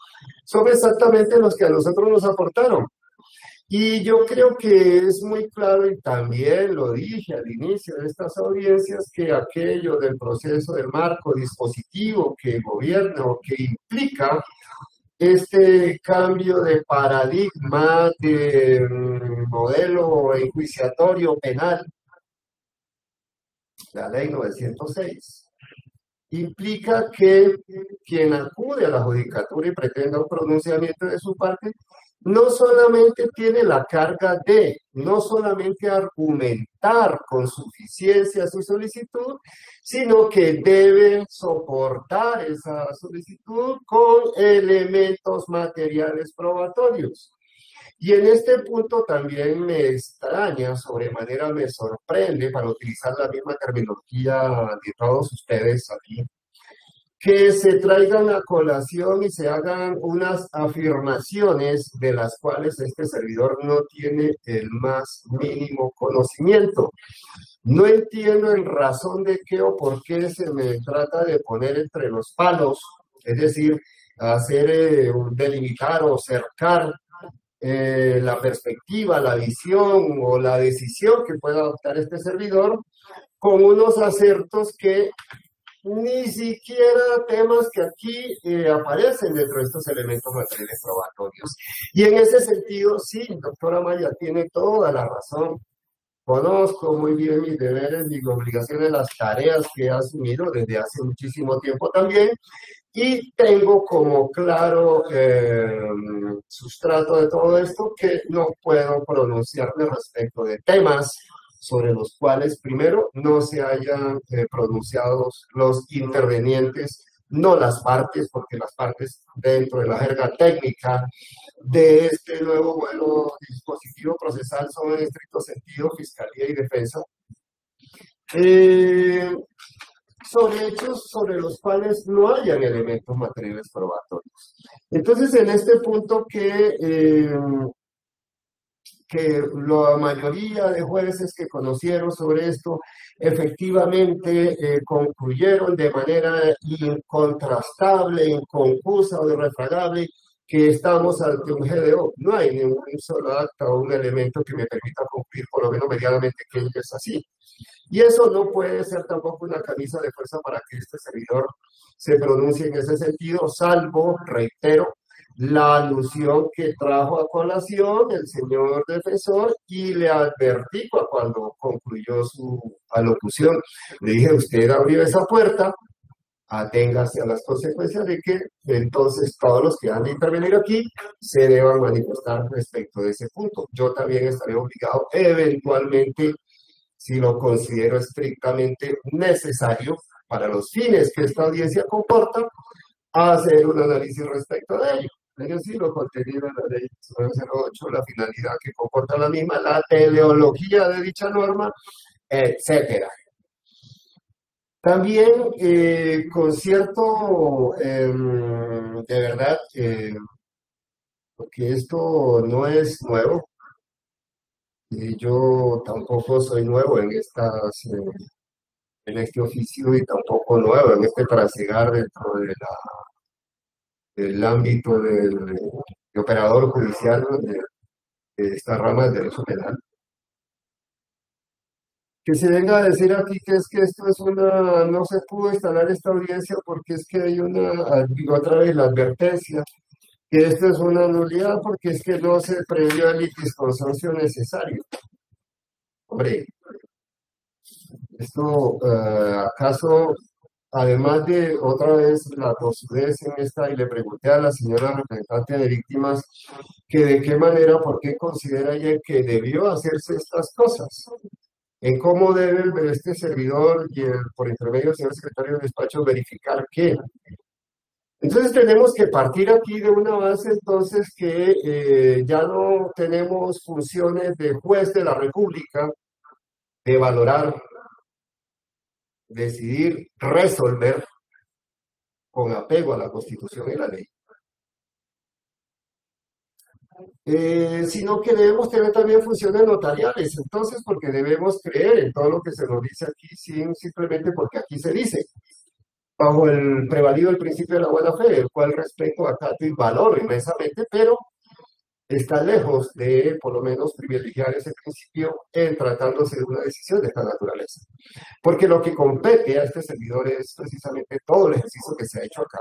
son exactamente los que a nosotros nos aportaron. Y yo creo que es muy claro, y también lo dije al inicio de estas audiencias, que aquello del proceso del marco dispositivo que gobierna o que implica este cambio de paradigma de modelo enjuiciatorio penal, la ley 906, implica que quien acude a la judicatura y pretenda un pronunciamiento de su parte, no solamente tiene la carga de, no solamente argumentar con suficiencia su solicitud, sino que debe soportar esa solicitud con elementos materiales probatorios. Y en este punto también me extraña, sobremanera me sorprende, para utilizar la misma terminología de todos ustedes aquí, que se traigan a colación y se hagan unas afirmaciones de las cuales este servidor no tiene el más mínimo conocimiento. No entiendo en razón de qué o por qué se me trata de poner entre los palos, es decir, hacer, delimitar o cercar la perspectiva, la visión o la decisión que pueda adoptar este servidor con unos acertos que ni siquiera temas que aquí aparecen dentro de estos elementos materiales probatorios. Y en ese sentido, sí, doctora Maya tiene toda la razón. Conozco muy bien mis deberes, mis obligaciones, las tareas que he asumido desde hace muchísimo tiempo también, y tengo como claro sustrato de todo esto que no puedo pronunciarme respecto de temas sobre los cuales primero no se hayan pronunciado los intervenientes, no las partes, porque las partes dentro de la jerga técnica de este nuevo dispositivo procesal son en estricto sentido Fiscalía y Defensa, sobre hechos sobre los cuales no hayan elementos materiales probatorios. Entonces, en este punto que la mayoría de jueces que conocieron sobre esto efectivamente concluyeron de manera incontrastable, inconfusa o irrefragable que estamos ante un GDO. No hay ningún solo acta o un elemento que me permita concluir, por lo menos medianamente, que es así. Y eso no puede ser tampoco una camisa de fuerza para que este servidor se pronuncie en ese sentido, salvo, reitero, la alusión que trajo a colación el señor defensor, y le advertí cuando concluyó su alocución. Le dije, usted abrió esa puerta, aténgase a las consecuencias de que entonces todos los que han de intervenir aquí se deban manifestar respecto de ese punto. Yo también estaré obligado eventualmente, si lo considero estrictamente necesario para los fines que esta audiencia comporta, a hacer un análisis respecto de ello. Es decir, lo contenido en la ley 908, la finalidad que comporta la misma, la teleología de dicha norma, etcétera. También con cierto, de verdad, porque esto no es nuevo, y yo tampoco soy nuevo en este oficio y tampoco nuevo en este trasegar dentro del ámbito de operador judicial de esta rama del derecho penal. Que se venga a decir aquí que es que esto es no se pudo instalar esta audiencia porque es que hay otra vez la advertencia, que esto es una nulidad porque es que no se previó el litisconsorcio necesario. Hombre, esto, ¿acaso, además de otra vez la tosudez en esta, y le pregunté a la señora representante de víctimas que de qué manera, por qué considera ella que debió hacerse estas cosas? En cómo debe este servidor y por intermedio del señor secretario de despacho verificar qué. Entonces tenemos que partir aquí de una base entonces que ya no tenemos funciones de juez de la República, de valorar, decidir, resolver con apego a la Constitución y la ley. Sino que debemos tener también funciones notariales, entonces, porque debemos creer en todo lo que se nos dice aquí, simplemente porque aquí se dice, bajo el prevalido el principio de la buena fe, el cual respeto, acato y valoro inmensamente, pero está lejos de, por lo menos, privilegiar ese principio en tratándose de una decisión de esta naturaleza. Porque lo que compete a este servidor es precisamente todo el ejercicio que se ha hecho acá.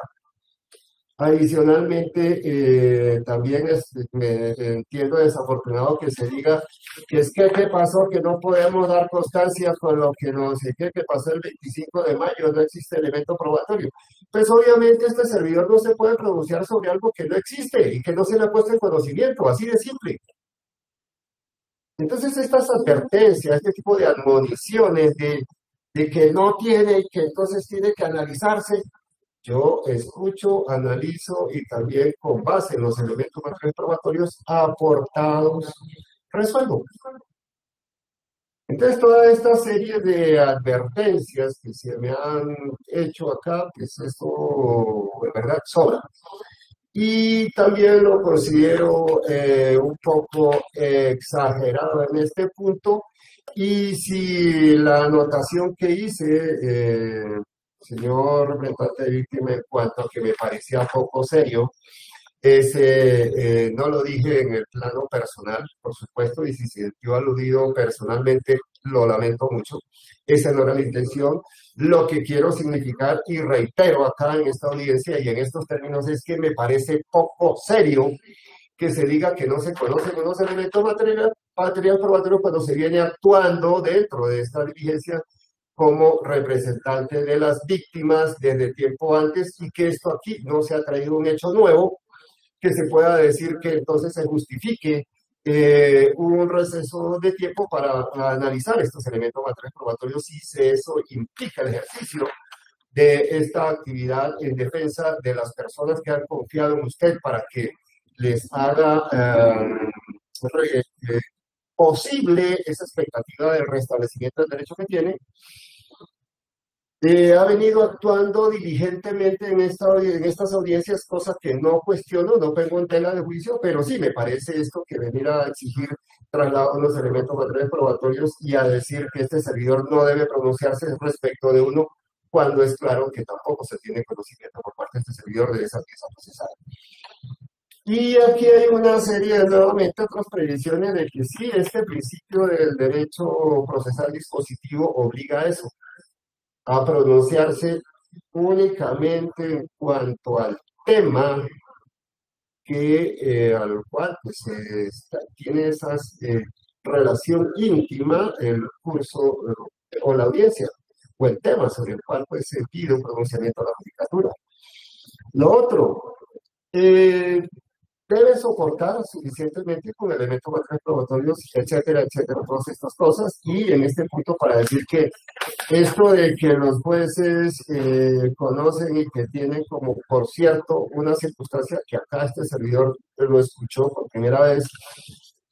Adicionalmente, también me entiendo desafortunado que se diga que es que qué pasó, que no podemos dar constancia con lo que no sé qué, que pasó el 25 de mayo, no existe elemento probatorio. Pues obviamente este servidor no se puede pronunciar sobre algo que no existe y que no se le ha puesto en conocimiento, así de simple. Entonces estas advertencias, este tipo de admoniciones de que no tiene y que entonces tiene que analizarse, yo escucho, analizo y también con base en los elementos materiales probatorios aportados, resuelvo. Entonces, toda esta serie de advertencias que se me han hecho acá, pues esto, de verdad, sobra. Y también lo considero un poco exagerado en este punto. Y si la anotación que hice señor representante de víctima, en cuanto a que me parecía poco serio, no lo dije en el plano personal, por supuesto, y si se sintió aludido personalmente, lo lamento mucho. Esa no era la intención. Lo que quiero significar, y reitero acá en esta audiencia y en estos términos, es que me parece poco serio que se diga que no se conocen unos elementos material probatorio cuando se viene actuando dentro de esta diligencia como representante de las víctimas desde tiempo antes, y que esto aquí no se ha traído un hecho nuevo que se pueda decir que entonces se justifique un receso de tiempo para analizar estos elementos materiales probatorios, si eso implica el ejercicio de esta actividad en defensa de las personas que han confiado en usted para que les haga posible esa expectativa del restablecimiento del derecho que tiene. Ha venido actuando diligentemente en estas audiencias, cosa que no cuestiono, no pongo en tela de juicio, pero sí me parece esto que venir a exigir traslado de los elementos materiales probatorios y a decir que este servidor no debe pronunciarse respecto de uno, cuando es claro que tampoco se tiene conocimiento por parte de este servidor de esa pieza procesal. Y aquí hay una serie de, nuevamente, otras previsiones de que sí, este principio del derecho procesal dispositivo obliga a eso, a pronunciarse únicamente en cuanto al tema al cual pues, tiene esa relación íntima el curso o la audiencia, o el tema sobre el cual pues, se pide un pronunciamiento a la judicatura. Lo otro, debe soportar suficientemente con elementos materiales probatorios, etcétera, etcétera, todas estas cosas. Y en este punto, para decir que esto de que los jueces conocen y que tienen como, por cierto, una circunstancia que acá este servidor lo escuchó por primera vez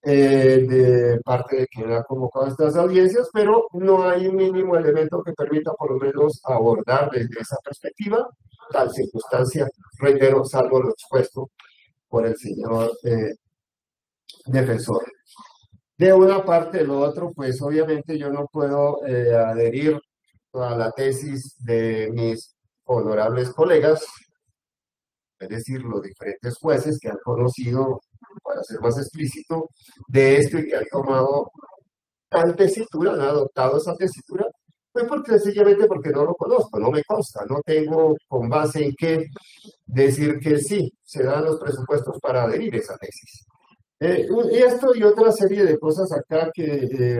de parte de quien ha convocado estas audiencias, pero no hay un mínimo elemento que permita por lo menos abordar desde esa perspectiva tal circunstancia, reitero, salvo lo expuesto por el señor defensor. De una parte, lo otro, pues obviamente yo no puedo adherir a la tesis de mis honorables colegas, es decir, los diferentes jueces que han conocido, para ser más explícito, de esto y que han tomado tal tesitura, han adoptado esa tesitura, pues sencillamente porque no lo conozco, no me consta, no tengo con base en qué decir que sí, se dan los presupuestos para adherir a esa tesis. Y esto y otra serie de cosas acá que,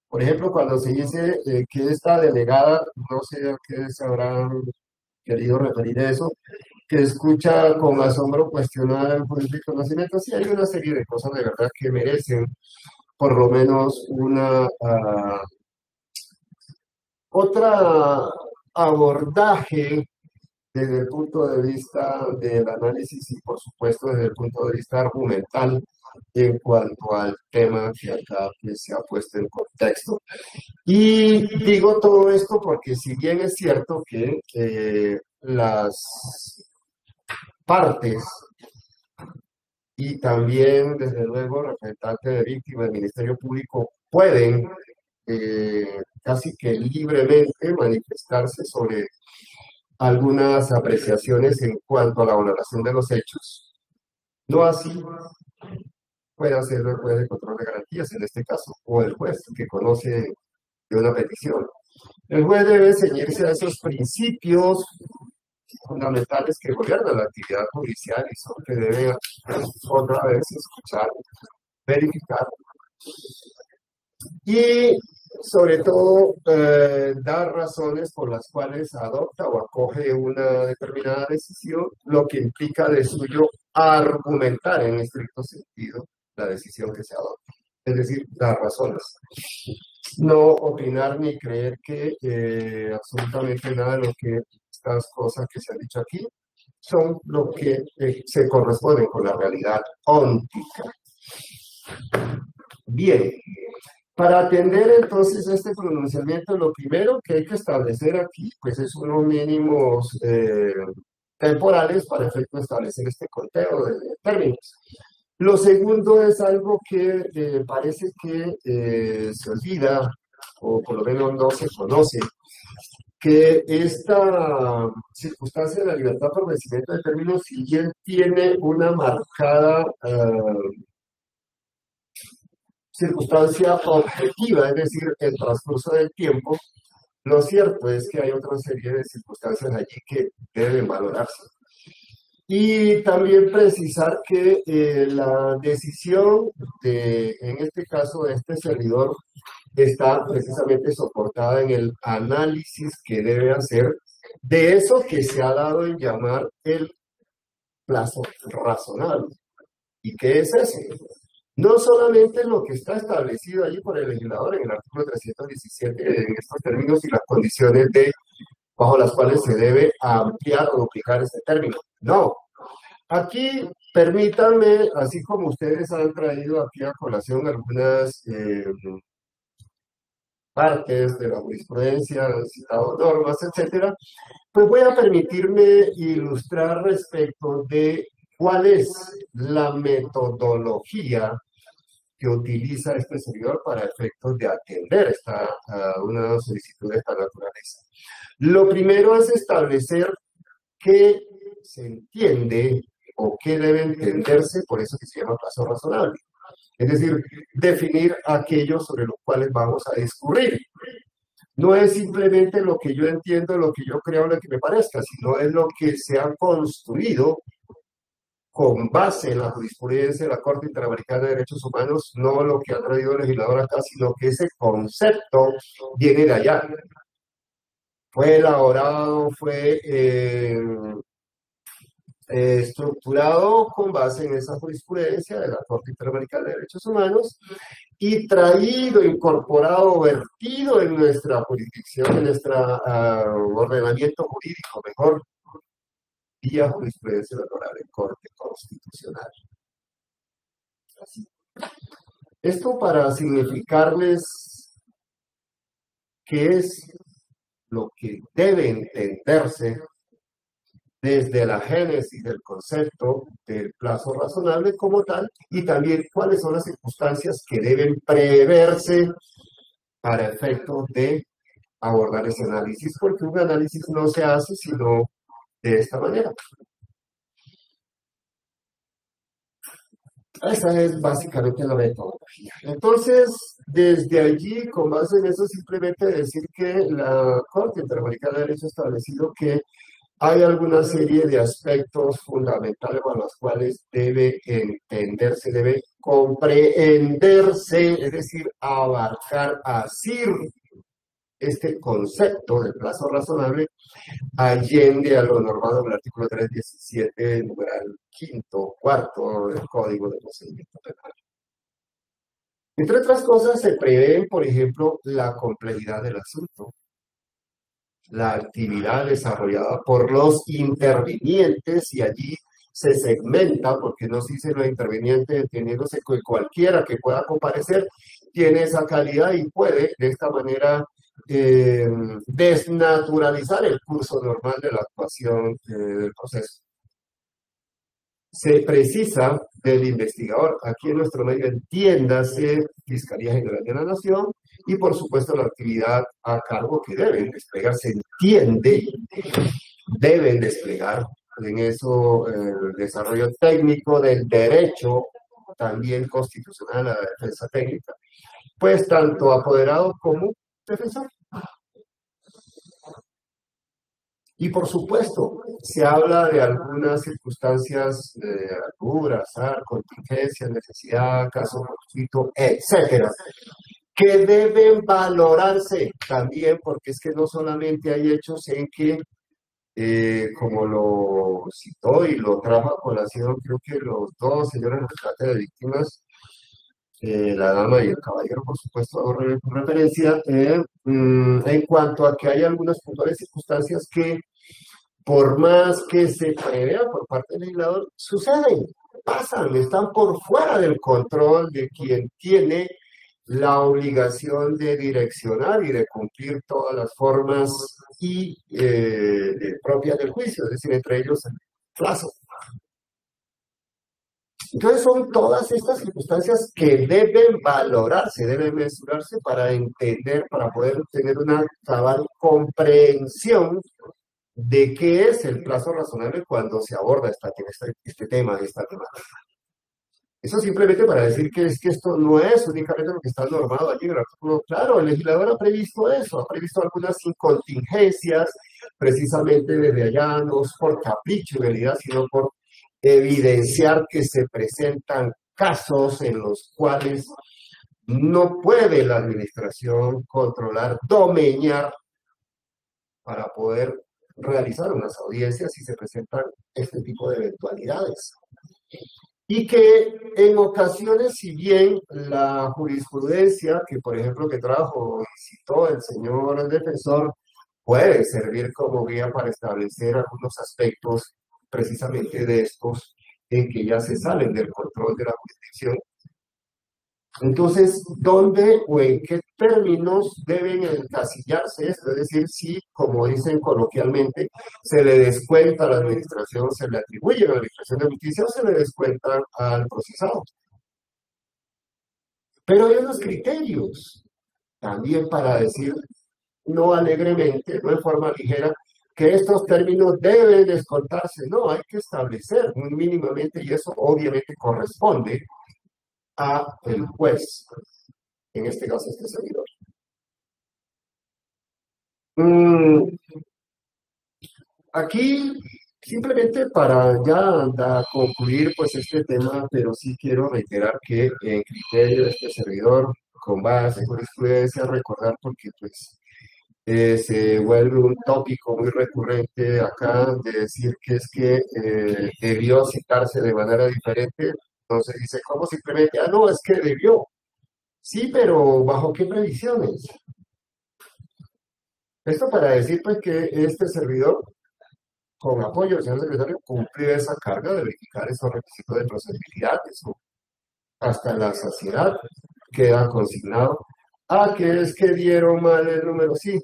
por ejemplo, cuando se dice que esta delegada, no sé a qué se habrán querido referir a eso, que escucha con asombro cuestionar el juicio de conocimiento, sí hay una serie de cosas de verdad que merecen por lo menos una otra abordaje desde el punto de vista del análisis y, por supuesto, desde el punto de vista argumental en cuanto al tema que acá se ha puesto en contexto. Y digo todo esto porque si bien es cierto que las partes y también, desde luego, representantes de víctimas del Ministerio Público pueden casi que libremente manifestarse sobre algunas apreciaciones en cuanto a la valoración de los hechos. No así puede hacerlo el juez de control de garantías en este caso, o el juez que conoce de una petición. El juez debe ceñirse a esos principios fundamentales que gobiernan la actividad judicial y son que debe otra vez escuchar, verificar y sobre todo dar razones por las cuales adopta o acoge una determinada decisión, lo que implica de suyo argumentar en estricto sentido la decisión que se adopta, es decir, dar razones. No opinar ni creer que absolutamente nada de lo que estas cosas que se han dicho aquí son lo que se corresponden con la realidad óntica. Bien, para atender entonces este pronunciamiento, lo primero que hay que establecer aquí, pues es unos mínimos temporales para efecto de establecer este conteo de términos. Lo segundo es algo que parece que se olvida, o por lo menos no se conoce, que esta circunstancia de la libertad por vencimiento de términos, si bien tiene una marcada circunstancia objetiva, es decir, el transcurso del tiempo, lo cierto es que hay otra serie de circunstancias allí que deben valorarse. Y también precisar que la decisión en este caso, de este servidor, está precisamente soportada en el análisis que debe hacer de eso que se ha dado en llamar el plazo razonable. ¿Y qué es eso? No solamente lo que está establecido allí por el legislador en el artículo 317 en estos términos y las condiciones bajo las cuales se debe ampliar o duplicar este término. No. Aquí, permítanme, así como ustedes han traído aquí a colación algunas partes de la jurisprudencia, han citado normas, etcétera, pues voy a permitirme ilustrar respecto de cuál es la metodología que utiliza este servidor para efectos de atender una solicitud de esta naturaleza. Lo primero es establecer qué se entiende o qué debe entenderse por eso que se llama plazo razonable. Es decir, definir aquello sobre los cuales vamos a discurrir. No es simplemente lo que yo entiendo, lo que yo creo, lo que me parezca, sino es lo que se ha construido con base en la jurisprudencia de la Corte Interamericana de Derechos Humanos, no lo que ha traído el legislador acá, sino que ese concepto viene de allá. Fue elaborado, fue estructurado con base en esa jurisprudencia de la Corte Interamericana de Derechos Humanos y traído, incorporado, vertido en nuestra jurisdicción, en nuestro ordenamiento jurídico, mejor, vía jurisprudencia laboral en Corte Constitucional. Así. Esto para significarles qué es lo que debe entenderse desde la génesis del concepto del plazo razonable como tal, y también cuáles son las circunstancias que deben preverse para efectos de abordar ese análisis, porque un análisis no se hace sino de esta manera. Esa es básicamente la metodología. Entonces, desde allí, con base en eso, simplemente decir que la Corte Interamericana de Derecho ha establecido que hay alguna serie de aspectos fundamentales a los cuales debe entenderse, debe comprenderse, es decir, abarcar, asir este concepto del plazo razonable allende a lo normado en el artículo 317, numeral quinto, cuarto del Código de Procedimiento Penal. Entre otras cosas, se prevé, por ejemplo, la complejidad del asunto, la actividad desarrollada por los intervinientes, y allí se segmenta, porque no se dice los intervinientes, entendiéndose que cualquiera que pueda comparecer tiene esa calidad y puede de esta manera desnaturalizar el curso normal de la actuación del proceso. Se precisa del investigador, aquí en nuestro medio entiéndase Fiscalía General de la Nación, y por supuesto la actividad a cargo que deben desplegar, se entiende, deben desplegar en eso el desarrollo técnico del derecho, también constitucional a la defensa técnica, pues tanto apoderado como defensor. Y por supuesto, se habla de algunas circunstancias de altura, azar, contingencia, necesidad, caso fortuito, etcétera, que deben valorarse también, porque es que no solamente hay hechos en que, como lo citó y lo trajo a colación, creo que los dos señores de rescate de víctimas, la dama y el caballero, por supuesto, hago referencia, en cuanto a que hay algunas puntuales circunstancias que, por más que se prevea por parte del legislador, suceden, pasan, están por fuera del control de quien tiene la obligación de direccionar y de cumplir todas las formas propias del juicio, es decir, entre ellos el plazo. Entonces son todas estas circunstancias que deben valorarse, deben mesurarse para entender, para poder tener una cabal comprensión de qué es el plazo razonable cuando se aborda este tema, esta temática. Eso simplemente para decir que es que esto no es únicamente lo que está normado allí en el artículo. Claro, el legislador ha previsto eso, ha previsto algunas contingencias, precisamente desde allá, no es por capricho en realidad, sino por evidenciar que se presentan casos en los cuales no puede la administración controlar, domeñar para poder realizar unas audiencias si se presentan este tipo de eventualidades. Y que en ocasiones, si bien la jurisprudencia, que por ejemplo que trajo y citó el señor defensor, puede servir como guía para establecer algunos aspectos precisamente de estos en que ya se salen del control de la jurisdicción. Entonces, ¿dónde o en qué términos deben encasillarse esto? Es decir, si, como dicen coloquialmente, se le descuenta a la administración, se le atribuye a la administración de justicia o se le descuenta al procesado. Pero hay unos criterios también para decir, no alegremente, no en forma ligera, que estos términos deben descontarse. No, hay que establecer muy mínimamente y eso obviamente corresponde a el juez, en este caso este servidor. Aquí, simplemente para ya concluir pues este tema, pero sí quiero reiterar que en criterio de este servidor, con base en jurisprudencia, recordar porque pues se vuelve un tópico muy recurrente acá de decir que es que debió citarse de manera diferente. Entonces dice, ¿cómo simplemente? Ah, no, es que debió. Sí, pero ¿bajo qué previsiones? Esto para decir pues que este servidor, con apoyo del señor secretario, cumplió esa carga de verificar esos requisitos de procedibilidad, eso hasta la saciedad queda consignado. Ah, que es que dieron mal el número, sí.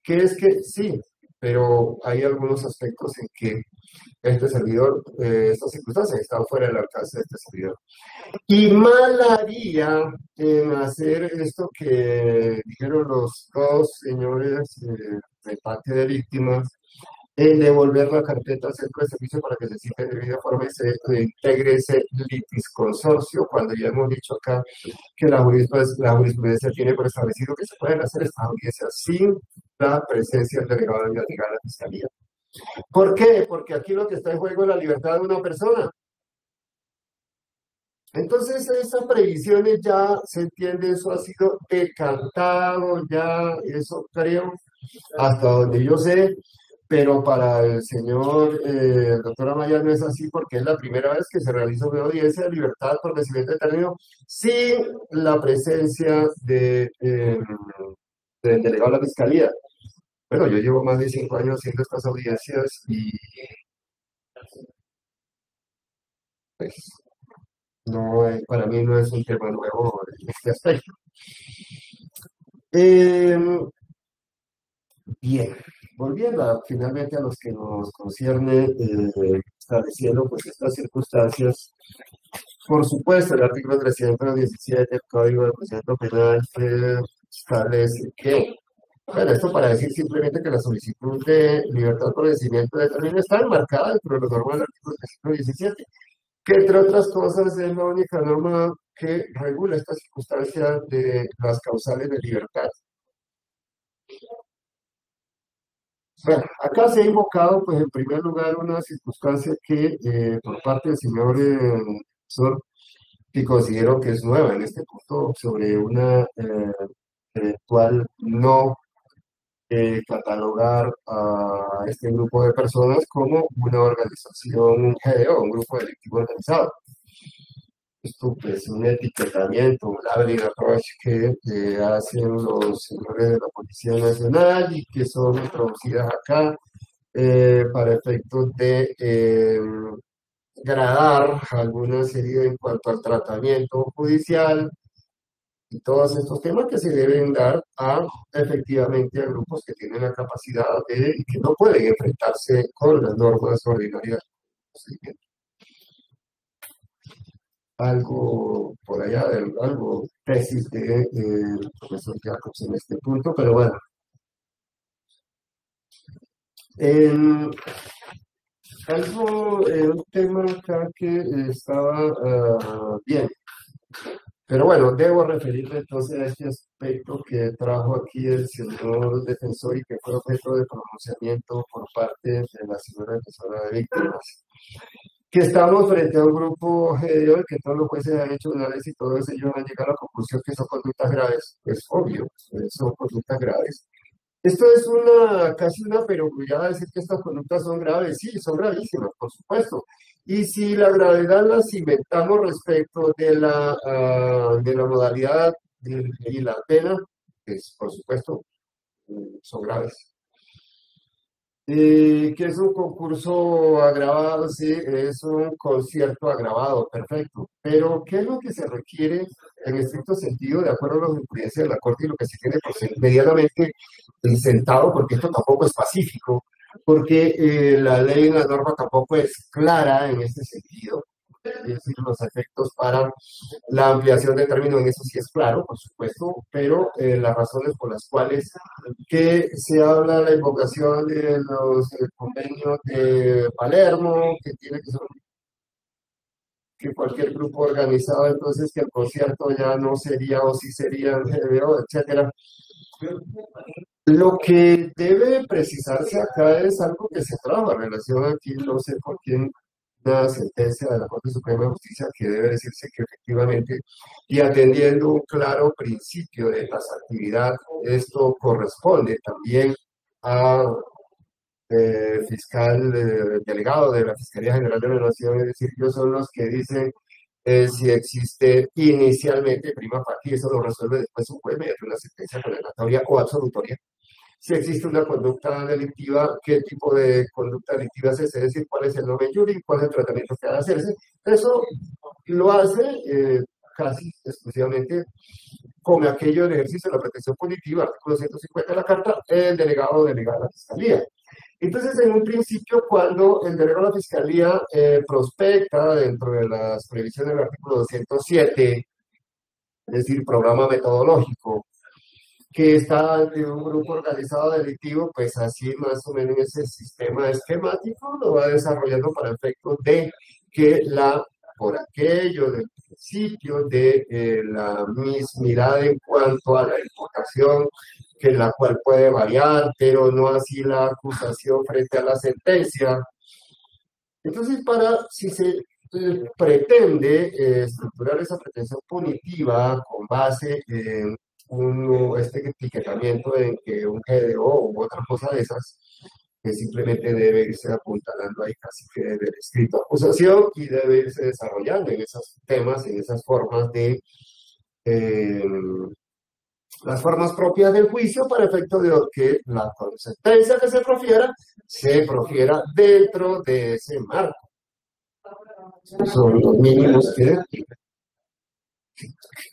Que es que sí, pero hay algunos aspectos en que este servidor, estas circunstancias están fuera del alcance de este servidor. Y mal haría en hacer esto que dijeron los dos señores de parte de víctimas, en devolver la carpeta al centro de servicio para que se cite de debida forma y se integre ese litisconsorcio, cuando ya hemos dicho acá que la jurisprudencia tiene por establecido que se pueden hacer estas audiencias sin la presencia del delegado de legal a la fiscalía. ¿Por qué? Porque aquí lo que está en juego es la libertad de una persona. Entonces, esas previsiones ya se entiende, eso ha sido decantado, ya, eso creo, hasta donde yo sé, pero para el señor el doctor Amaya no es así porque es la primera vez que se realiza una audiencia de libertad por vencimiento de término sin la presencia del delegado de la fiscalía. Bueno, yo llevo más de 5 años haciendo estas audiencias y pues, no, para mí no es un tema nuevo en este aspecto. Bien, volviendo finalmente a los que nos concierne, estableciendo pues estas circunstancias, por supuesto el artículo 317 del Código de Procedimiento Penal establece que, bueno, esto para decir simplemente que la solicitud de libertad por vencimiento de término está enmarcada dentro de lo normal del artículo 317, que entre otras cosas es la única norma que regula esta circunstancia de las causales de libertad. Bueno, acá se ha invocado, pues, en primer lugar, una circunstancia que, por parte del señor profesor, que considero que es nueva en este punto, sobre una eventual no catalogar a este grupo de personas como una organización, un GDO, un grupo delictivo organizado. Esto es un etiquetamiento, un labeling approach que hacen los señores de la Policía Nacional y que son introducidas acá para efectos de gradar alguna serie en cuanto al tratamiento judicial y todos estos temas que se deben dar a efectivamente a grupos que tienen la capacidad de y que no pueden enfrentarse con las normas ordinarias del procedimiento. algo por allá, algo tesis de profesor Jacobs en este punto, pero bueno. Un tema acá que estaba bien, pero bueno, debo referirme entonces a este aspecto que trajo aquí el señor defensor y que fue objeto de pronunciamiento por parte de la señora defensora de víctimas. Que estamos frente a un grupo GDO y que todos los jueces han hecho un análisis y todos ellos han llegado a la conclusión que son conductas graves. Es obvio, son conductas graves. Esto es casi una perogrullada decir que estas conductas son graves. Sí, son gravísimas, por supuesto. Y si la gravedad la cimentamos respecto de la modalidad y la pena, pues por supuesto son graves. ¿Qué es un concurso agravado? Sí, es un concierto agravado, perfecto. Pero, ¿qué es lo que se requiere en estricto sentido, de acuerdo a la jurisprudencia de la Corte y lo que se tiene por ser medianamente sentado? Porque esto tampoco es pacífico, porque la ley y la norma tampoco es clara en este sentido. Es decir, los efectos para la ampliación de término en eso sí es claro, por supuesto, pero las razones por las cuales que se habla de la invocación de los convenios de Palermo, que tiene que ser que cualquier grupo organizado, entonces que el concierto ya no sería o sí sería el GBO, etcétera. Lo que debe precisarse acá es algo que se trajo en relación aquí, no sé por quién, una sentencia de la Corte Suprema de Justicia que debe decirse que efectivamente, y atendiendo un claro principio de tasatividad, esto corresponde también a fiscal delegado de la Fiscalía General de la Nación, es decir, ellos son los que dicen si existe inicialmente prima facie, eso lo resuelve después un juez mediante una sentencia condenatoria o absolutoria. Si existe una conducta delictiva, qué tipo de conducta delictiva es decir, cuál es el nomen juris, cuál es el tratamiento que ha de hacerse. Eso lo hace casi exclusivamente con aquello del ejercicio de la protección punitiva, artículo 150 de la Carta, el delegado o delegada de la Fiscalía. Entonces, en un principio, cuando el delegado de la Fiscalía prospecta dentro de las previsiones del artículo 207, es decir, programa metodológico, que está ante un grupo organizado delictivo, pues así más o menos ese sistema esquemático lo va desarrollando para efectos de que por aquello del principio de la mismidad en cuanto a la imputación, que la cual puede variar, pero no así la acusación frente a la sentencia. Entonces, si se pretende estructurar esa pretensión punitiva con base en este etiquetamiento en que un GDO u otra cosa de esas, que simplemente debe irse apuntalando ahí casi que del escrito de acusación y debe irse desarrollando en esos temas, en esas formas de las formas propias del juicio para efecto de que la sentencia que se profiera dentro de ese marco. Son los mínimos que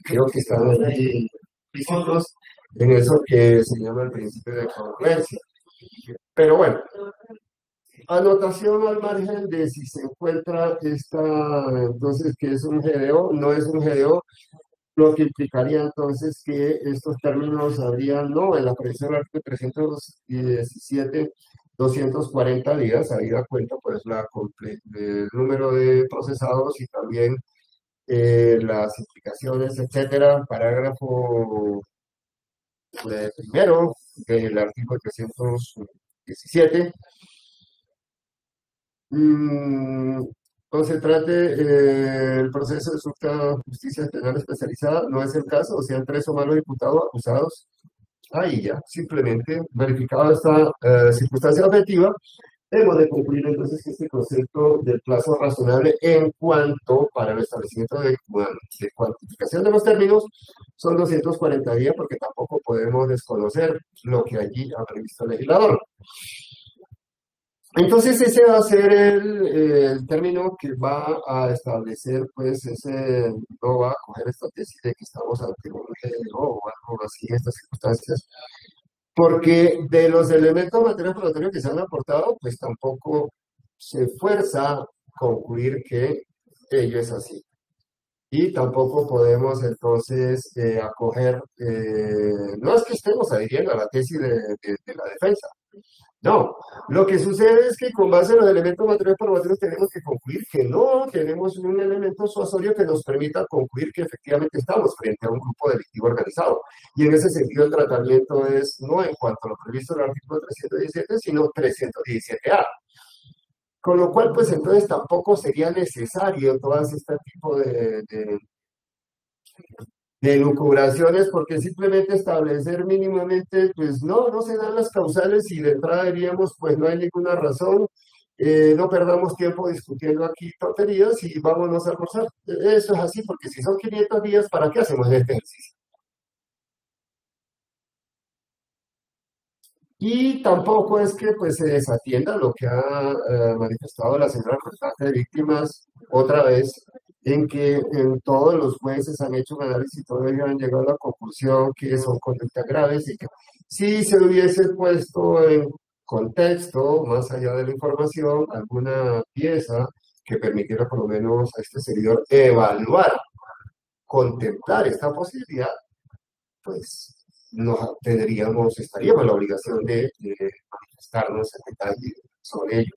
creo que están ahí físicos en eso que se llama el principio de congruencia. Pero bueno, anotación al margen de si se encuentra entonces que es un GDO, no es un GDO, lo que implicaría entonces que estos términos habrían, no, en la previsión del artículo 317, 240 días, habida cuenta pues el número de procesados y también las implicaciones, etcétera. Parágrafo primero del artículo 317. Entonces, trate el proceso de justicia penal especializada, no es el caso, o sean 3 o más los imputados acusados. Ahí ya, simplemente verificado esta circunstancia objetiva, hemos de concluir entonces que este concepto del plazo razonable en cuanto para el establecimiento de cuantificación de los términos son 240 días, porque tampoco podemos desconocer lo que allí ha previsto el legislador. Entonces ese va a ser el término que va a establecer, pues no va a coger esta tesis de que estamos ante un GDO o algo así en estas circunstancias, porque de los elementos materiales probatorios que se han aportado, pues tampoco se fuerza a concluir que ello es así. y tampoco podemos entonces acoger, no es que estemos adhiriendo a la tesis de la defensa, no, lo que sucede es que con base en los elementos materiales probatorios tenemos que concluir que no tenemos un elemento suasorio que nos permita concluir que efectivamente estamos frente a un grupo delictivo organizado. Y en ese sentido el tratamiento es no en cuanto a lo previsto en el artículo 317, sino 317A. Con lo cual, pues entonces tampoco sería necesario todo este tipo de elucubraciones, porque simplemente establecer mínimamente, pues no se dan las causales y de entrada diríamos, pues no hay ninguna razón, no perdamos tiempo discutiendo aquí tonterías y vámonos a almorzar. Eso es así, porque si son 500 días, ¿para qué hacemos este ejercicio? Y tampoco es que pues se desatienda lo que ha manifestado la señora representante de víctimas otra vez, en que en todos los jueces han hecho un análisis y todos ellos han llegado a la conclusión que son conductas graves y que si se hubiese puesto en contexto, más allá de la información, alguna pieza que permitiera por lo menos a este servidor evaluar, contemplar esta posibilidad, pues estaríamos en la obligación de manifestarnos en detalle sobre ello.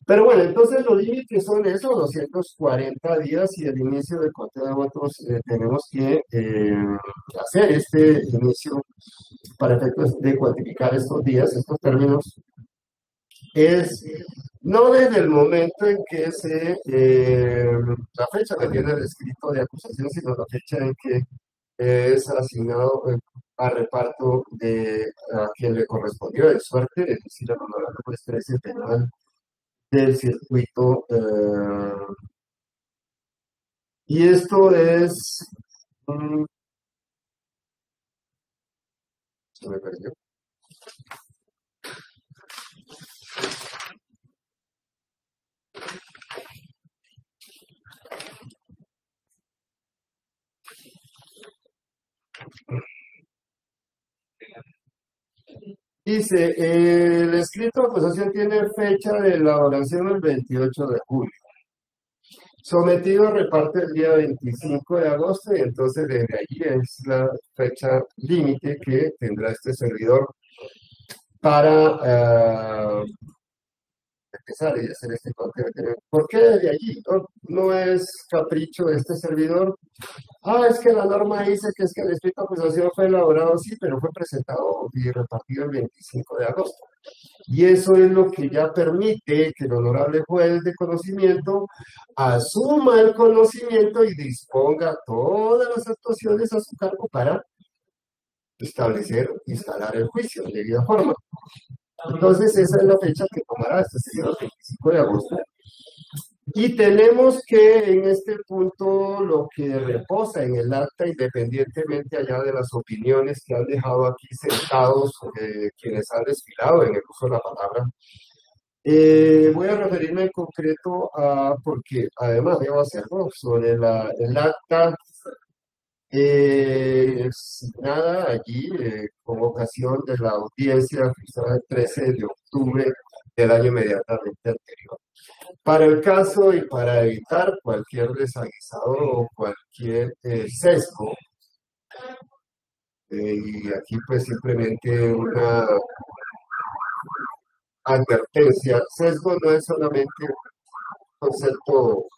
Pero bueno, entonces los límites son esos, 240 días y el inicio del conteo de votos tenemos que hacer este inicio para efectos de cuantificar estos días, estos términos, es no desde el momento en que la fecha que tiene el escrito de acusación, sino la fecha en que es asignado a reparto de a quien le correspondió de suerte, es decir, a la honorable juez 13 penal del circuito. Y esto es. Se me perdió. Dice, el escrito de acusación tiene fecha de elaboración el 28 de julio. Sometido a reparto el día 25 de agosto y entonces desde allí es la fecha límite que tendrá este servidor para empezar y hacer este conteo. ¿Por qué desde allí? No es capricho de este servidor. Es que la norma dice que es que el escrito de acusación fue elaborado, sí, pero fue presentado y repartido el 25 de agosto. Y eso es lo que ya permite que el honorable juez de conocimiento asuma el conocimiento y disponga todas las actuaciones a su cargo para establecer, instalar el juicio de debida forma. Entonces, esa es la fecha que tomará, este sería el 25 de agosto. Y tenemos que en este punto lo que reposa en el acta, independientemente allá de las opiniones que han dejado aquí sentados quienes han desfilado en el uso de la palabra, voy a referirme en concreto porque además debo hacerlo, sobre el acta asignada allí con ocasión de la audiencia fijada el 13 de octubre del año inmediatamente anterior. Para el caso y para evitar cualquier desaguisado o cualquier sesgo, y aquí pues simplemente una advertencia, sesgo no es solamente un concepto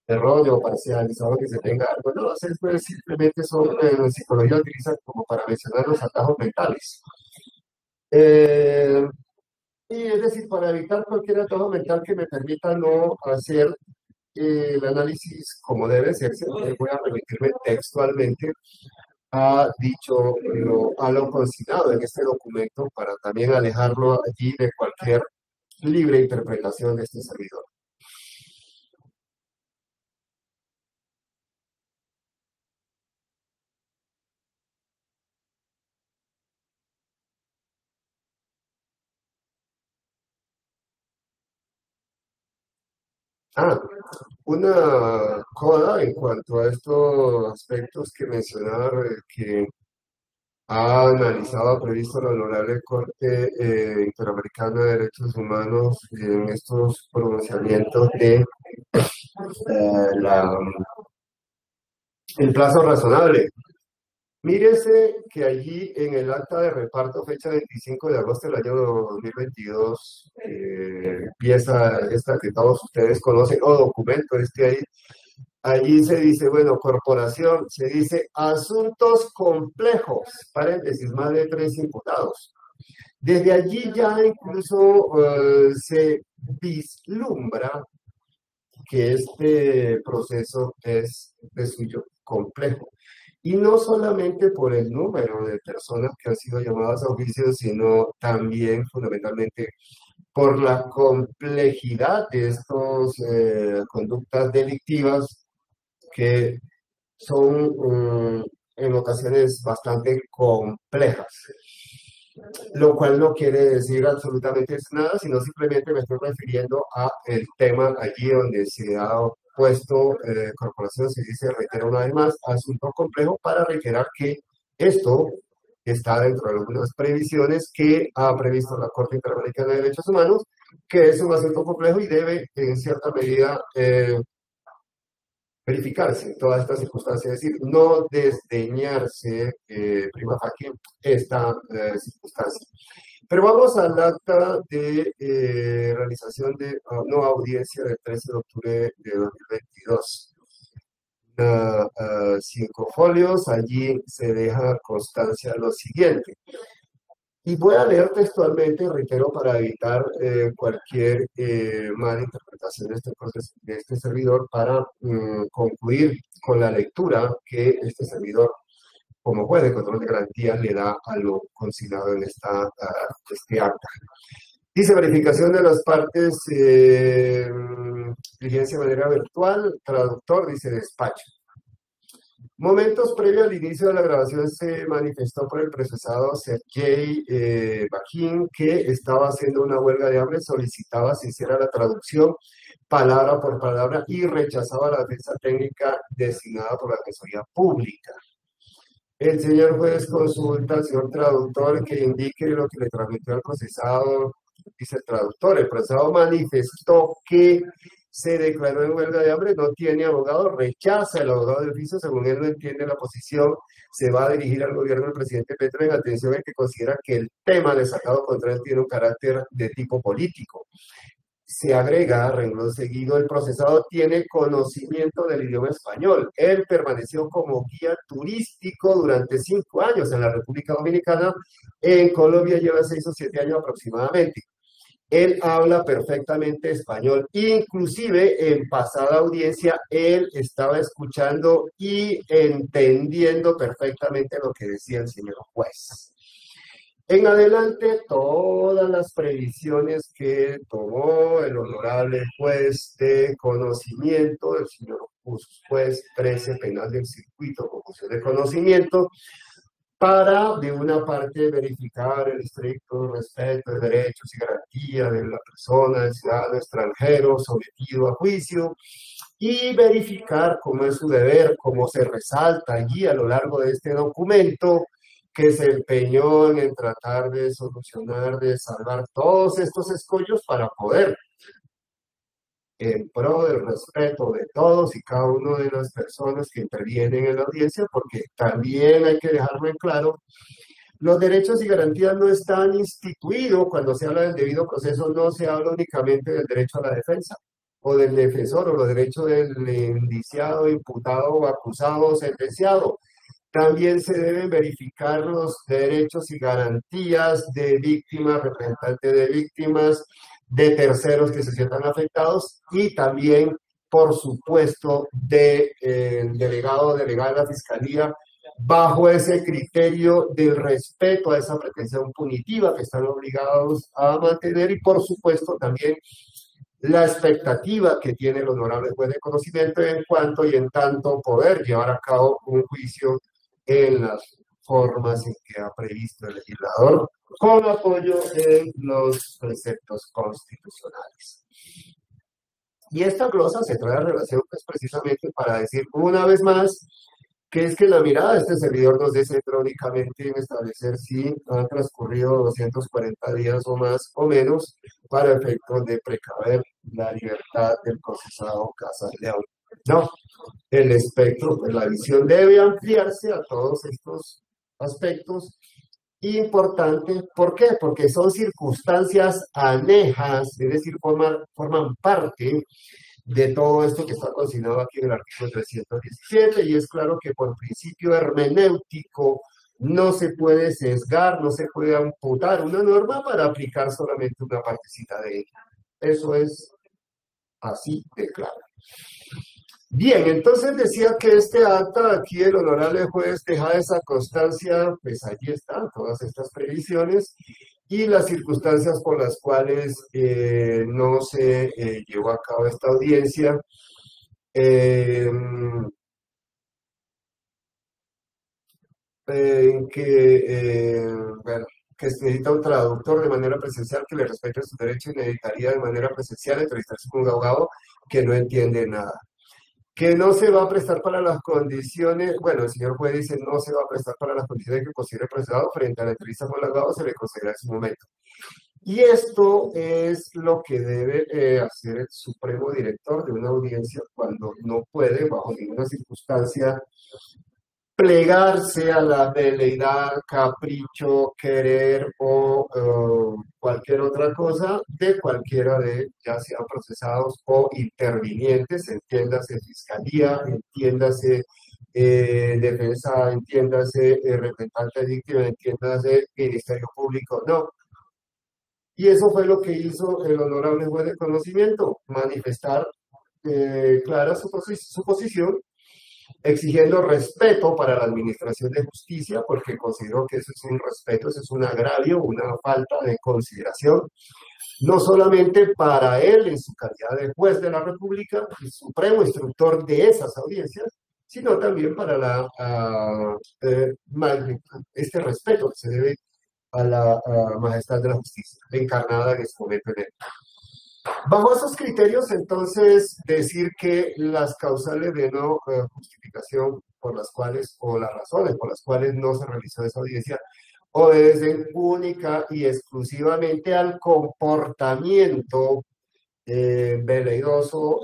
erróneo o parcializado que se tenga algo, no, sesgo es simplemente son, en psicología utilizan como para mencionar los atajos mentales. Y es decir, para evitar cualquier atajo mental que me permita no hacer el análisis como debe hacerse, voy a remitirme textualmente a lo consignado en este documento para también alejarlo allí de cualquier libre interpretación de este servidor. Una coda en cuanto a estos aspectos que mencionaba, que ha analizado, previsto la Honorable Corte Interamericana de Derechos Humanos en estos pronunciamientos de la en plazo razonable. Mírese que allí en el acta de reparto, fecha 25 de agosto del año 2022, pieza esta que todos ustedes conocen, o documento ahí, allí se dice, bueno, corporación, se dice asuntos complejos, paréntesis, más de 3 imputados. Desde allí ya incluso se vislumbra que este proceso es de suyo complejo. Y no solamente por el número de personas que han sido llamadas a juicio, sino también fundamentalmente por la complejidad de estas conductas delictivas que son en ocasiones bastante complejas. Lo cual no quiere decir absolutamente nada, sino simplemente me estoy refiriendo a el tema allí donde se ha puesto corporación, se dice, reitero una vez más, asunto complejo, para reiterar que esto está dentro de algunas previsiones que ha previsto la Corte Interamericana de Derechos Humanos, que es un asunto complejo y debe en cierta medida verificarse todas estas circunstancias, es decir, no desdeñarse prima facie esta circunstancia. Pero vamos al acta de realización de no audiencia del 13 de octubre de 2022. 5 folios, allí se deja constancia lo siguiente. Y voy a leer textualmente, reitero, para evitar cualquier mala interpretación de este servidor, para concluir con la lectura que este servidor, como juez de control de garantías, le da a lo consignado en este acta. Dice, verificación de las partes, diligencia de manera virtual, traductor, dice despacho. Momentos previos al inicio de la grabación se manifestó por el procesado Sergei Bajín que estaba haciendo una huelga de hambre, solicitaba se hiciera la traducción palabra por palabra y rechazaba la defensa técnica designada por la Defensoría Pública. El señor juez consulta al señor traductor que indique lo que le transmitió al procesado, dice el traductor. El procesado manifestó que se declaró en huelga de hambre, no tiene abogado, rechaza el abogado de oficio, según él no entiende la posición, se va a dirigir al gobierno del presidente Petro en atención a que considera que el tema desatado contra él tiene un carácter de tipo político. Se agrega, renglón seguido, el procesado tiene conocimiento del idioma español. Él permaneció como guía turístico durante 5 años en la República Dominicana, en Colombia lleva 6 o 7 años aproximadamente. Él habla perfectamente español, inclusive en pasada audiencia él estaba escuchando y entendiendo perfectamente lo que decía el señor juez. En adelante, todas las previsiones que tomó el honorable juez de conocimiento, el señor juez 13 penal del circuito, conclusión de conocimiento, para, de una parte, verificar el estricto respeto de derechos y garantías de la persona, del ciudadano extranjero sometido a juicio, y verificar, como es su deber, como se resalta allí a lo largo de este documento, que se empeñó en tratar de solucionar, de salvar todos estos escollos para poder, en pro del respeto de todos y cada una de las personas que intervienen en la audiencia, porque también hay que dejarlo en claro, los derechos y garantías no están instituidos. Cuando se habla del debido proceso, no se habla únicamente del derecho a la defensa o del defensor, o los derechos del indiciado, imputado, acusado o sentenciado. También se deben verificar los derechos y garantías de víctimas, representantes de víctimas, de terceros que se sientan afectados, y también, por supuesto, del delegado o delegada de la Fiscalía, bajo ese criterio del respeto a esa pretensión punitiva que están obligados a mantener, y por supuesto también la expectativa que tiene el honorable juez de conocimiento en cuanto y en tanto poder llevar a cabo un juicio en las formas en que ha previsto el legislador, con apoyo en los preceptos constitucionales. Y esta glosa se trae a relación pues, precisamente para decir una vez más que es que la mirada de este servidor nos descentra únicamente en establecer si han transcurrido 240 días o más o menos para efectos de precaver la libertad del procesado Casas León. No, el espectro, pues, la visión debe ampliarse a todos estos aspectos. Importante, ¿por qué? Porque son circunstancias anejas, es decir, forman parte de todo esto que está consignado aquí en el artículo 317, y es claro que por principio hermenéutico no se puede sesgar, no se puede amputar una norma para aplicar solamente una partecita de ella. Eso es así de claro. Bien, entonces decía que este acta, aquí el honorable juez deja esa constancia, pues allí están todas estas previsiones y las circunstancias por las cuales no se llevó a cabo esta audiencia. Bueno, que se necesita un traductor de manera presencial que le respete sus derechos y necesitaría de manera presencial entrevistarse con un abogado que no entiende nada. Que no se va a prestar para las condiciones, bueno, el señor juez dice no se va a prestar para las condiciones que considere procesado frente a la entrevista con el abogado, se le considera en su momento. Y esto es lo que debe hacer el supremo director de una audiencia cuando no puede, bajo ninguna circunstancia, plegarse a la veleidad, capricho, querer o cualquier otra cosa de cualquiera de, ya sean procesados o intervinientes, entiéndase fiscalía, entiéndase defensa, entiéndase representante de víctima, entiéndase Ministerio Público, no. Y eso fue lo que hizo el honorable juez de conocimiento, manifestar clara su posición, exigiendo respeto para la administración de justicia, porque considero que eso es un respeto, eso es un agravio, una falta de consideración, no solamente para él en su calidad de juez de la República, el supremo instructor de esas audiencias, sino también para este respeto que se debe a la majestad de la justicia, encarnada en este momento en él. Bajo esos criterios, entonces, decir que las causales de no justificación por las cuales, o las razones por las cuales no se realizó esa audiencia, obedecen única y exclusivamente al comportamiento veleidoso,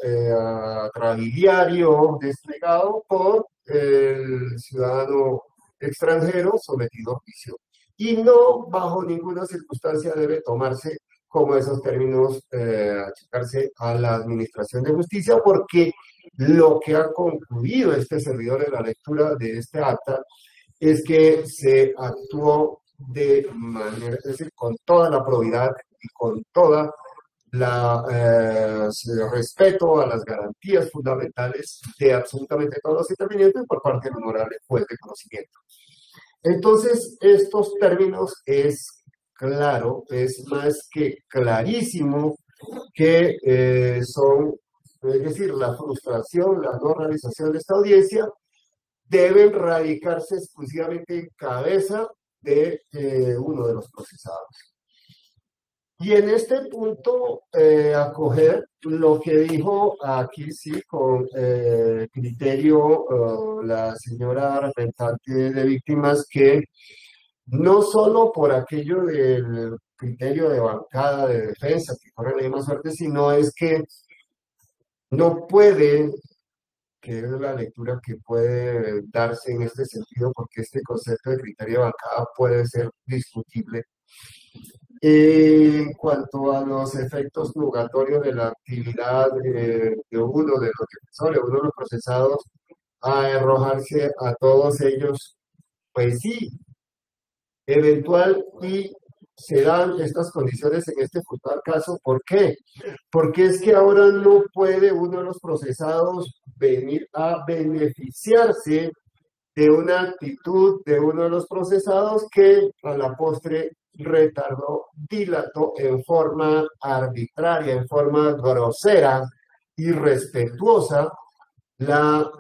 atrabiliario, desplegado por el ciudadano extranjero sometido a juicio. Y no bajo ninguna circunstancia debe tomarse como esos términos achicarse a la administración de justicia, porque lo que ha concluido este servidor en la lectura de este acta es que se actuó de manera, es decir, con toda la probidad y con toda respeto a las garantías fundamentales de absolutamente todos los intervinientes por parte del honorable juez de conocimiento. Entonces, estos términos es claro, es más que clarísimo que son, es decir, la frustración, la no realización de esta audiencia deben radicarse exclusivamente en cabeza de uno de los procesados. Y en este punto, acoger lo que dijo aquí, sí, con criterio la señora representante de víctimas, que no solo por aquello del criterio de bancada de defensa, que corre la misma suerte, sino es que no puede, que es la lectura que puede darse en este sentido, porque este concepto de criterio de bancada puede ser discutible. En cuanto a los efectos nugatorios de la actividad de uno de los defensores, uno de los procesados, a arrojarse a todos ellos, pues sí, eventual y se dan estas condiciones en este puntual caso. ¿Por qué? Porque es que ahora no puede uno de los procesados venir a beneficiarse de una actitud de uno de los procesados que a la postre retardó, dilató en forma arbitraria, en forma grosera, irrespetuosa, la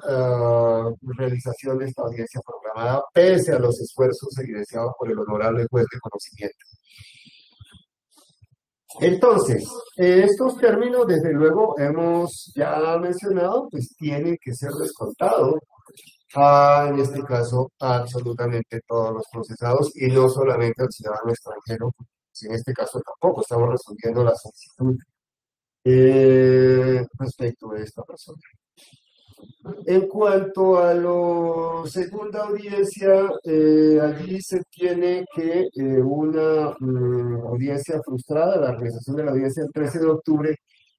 realización de esta audiencia programada, pese a los esfuerzos evidenciados por el honorable juez de conocimiento. Entonces, estos términos, desde luego, hemos ya mencionado, pues tienen que ser descontados en este caso, absolutamente todos los procesados, y no solamente al ciudadano extranjero, pues en este caso tampoco estamos resolviendo la solicitud respecto de esta persona. En cuanto a la segunda audiencia, allí se tiene que una audiencia frustrada, la realización de la audiencia el 13 de octubre,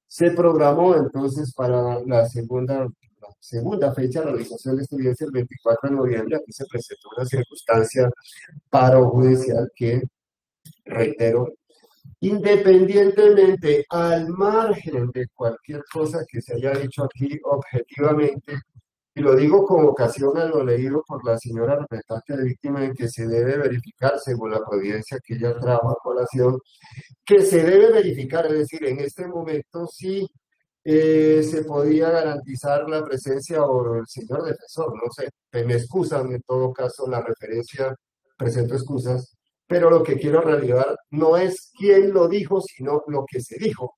se programó entonces para la segunda fecha de realización de esta audiencia el 24 de noviembre. Aquí se presentó una circunstancia paro judicial que, reitero, independientemente, al margen de cualquier cosa que se haya dicho aquí objetivamente, y lo digo con ocasión a lo leído por la señora representante de víctima, en que se debe verificar, según la providencia que ella trajo a colación, que se debe verificar, es decir, en este momento sí se podía garantizar la presencia o el señor defensor, no sé, me excusan en todo caso la referencia, presento excusas, pero lo que quiero realizar no es quién lo dijo, sino lo que se dijo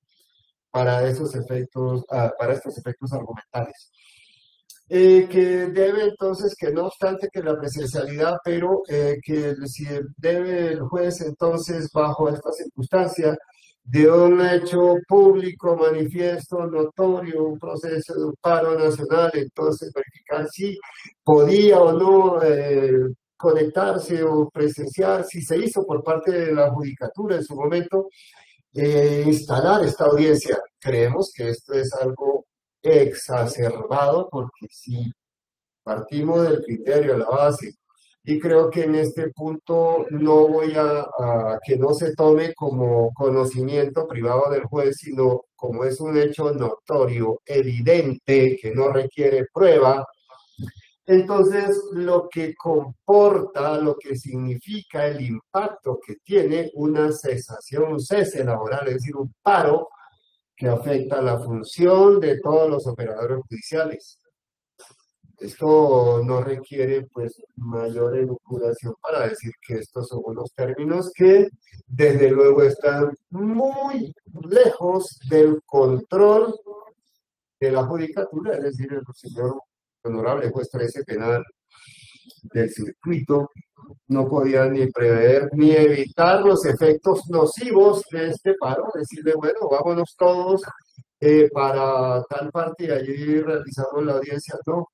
para esos efectos, para estos efectos argumentales. Que debe entonces, que no obstante que la presencialidad, pero que si debe el juez entonces bajo esta circunstancia de un hecho público, manifiesto, notorio, un proceso de un paro nacional, entonces verificar si podía o no conectarse o presenciar, si se hizo por parte de la judicatura en su momento, instalar esta audiencia. Creemos que esto es algo exacerbado, porque si partimos del criterio, la base, y creo que en este punto no voy a que no se tome como conocimiento privado del juez, sino como es un hecho notorio, evidente, que no requiere prueba. Entonces, lo que comporta, lo que significa el impacto que tiene una cesación, un cese laboral, es decir, un paro que afecta la función de todos los operadores judiciales. Esto no requiere pues mayor elucubración para decir que estos son unos términos que desde luego están muy lejos del control de la judicatura, es decir, el señor honorable juez 13 penal del circuito no podía ni prever ni evitar los efectos nocivos de este paro, decirle, bueno, vámonos todos para tal parte y allí realizamos la audiencia. No,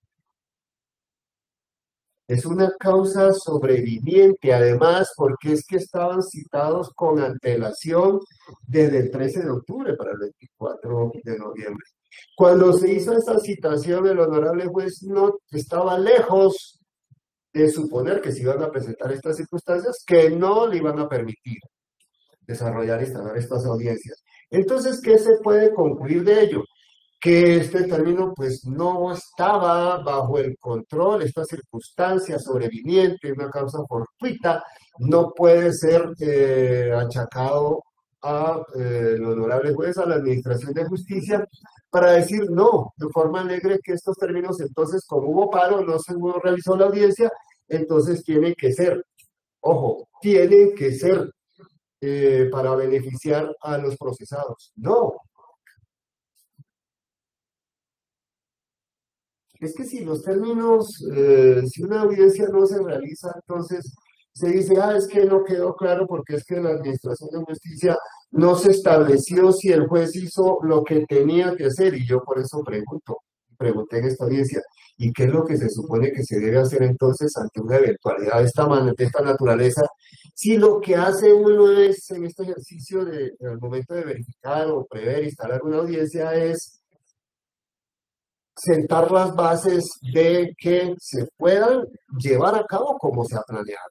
es una causa sobreviviente, además, porque es que estaban citados con antelación desde el 13 de octubre para el 24 de noviembre. Cuando se hizo esa citación, el honorable juez no estaba lejos de suponer que se iban a presentar estas circunstancias que no le iban a permitir desarrollar y instalar estas audiencias. Entonces, ¿qué se puede concluir de ello? Que este término pues no estaba bajo el control, esta circunstancia sobreviviente, una causa fortuita, no puede ser achacado a el honorable juez, a la Administración de Justicia, para decir no, de forma alegre, que estos términos, entonces, como hubo paro, no se realizó la audiencia, entonces tienen que ser, ojo, tienen que ser para beneficiar a los procesados. No. Es que si los términos, si una audiencia no se realiza, entonces se dice, es que no quedó claro porque es que la Administración de Justicia no se estableció si el juez hizo lo que tenía que hacer, y yo por eso pregunté en esta audiencia, ¿y qué es lo que se supone que se debe hacer entonces ante una eventualidad de esta naturaleza? Si lo que hace uno es, en este ejercicio al momento de verificar o prever, instalar una audiencia, es sentar las bases de que se puedan llevar a cabo como se ha planeado.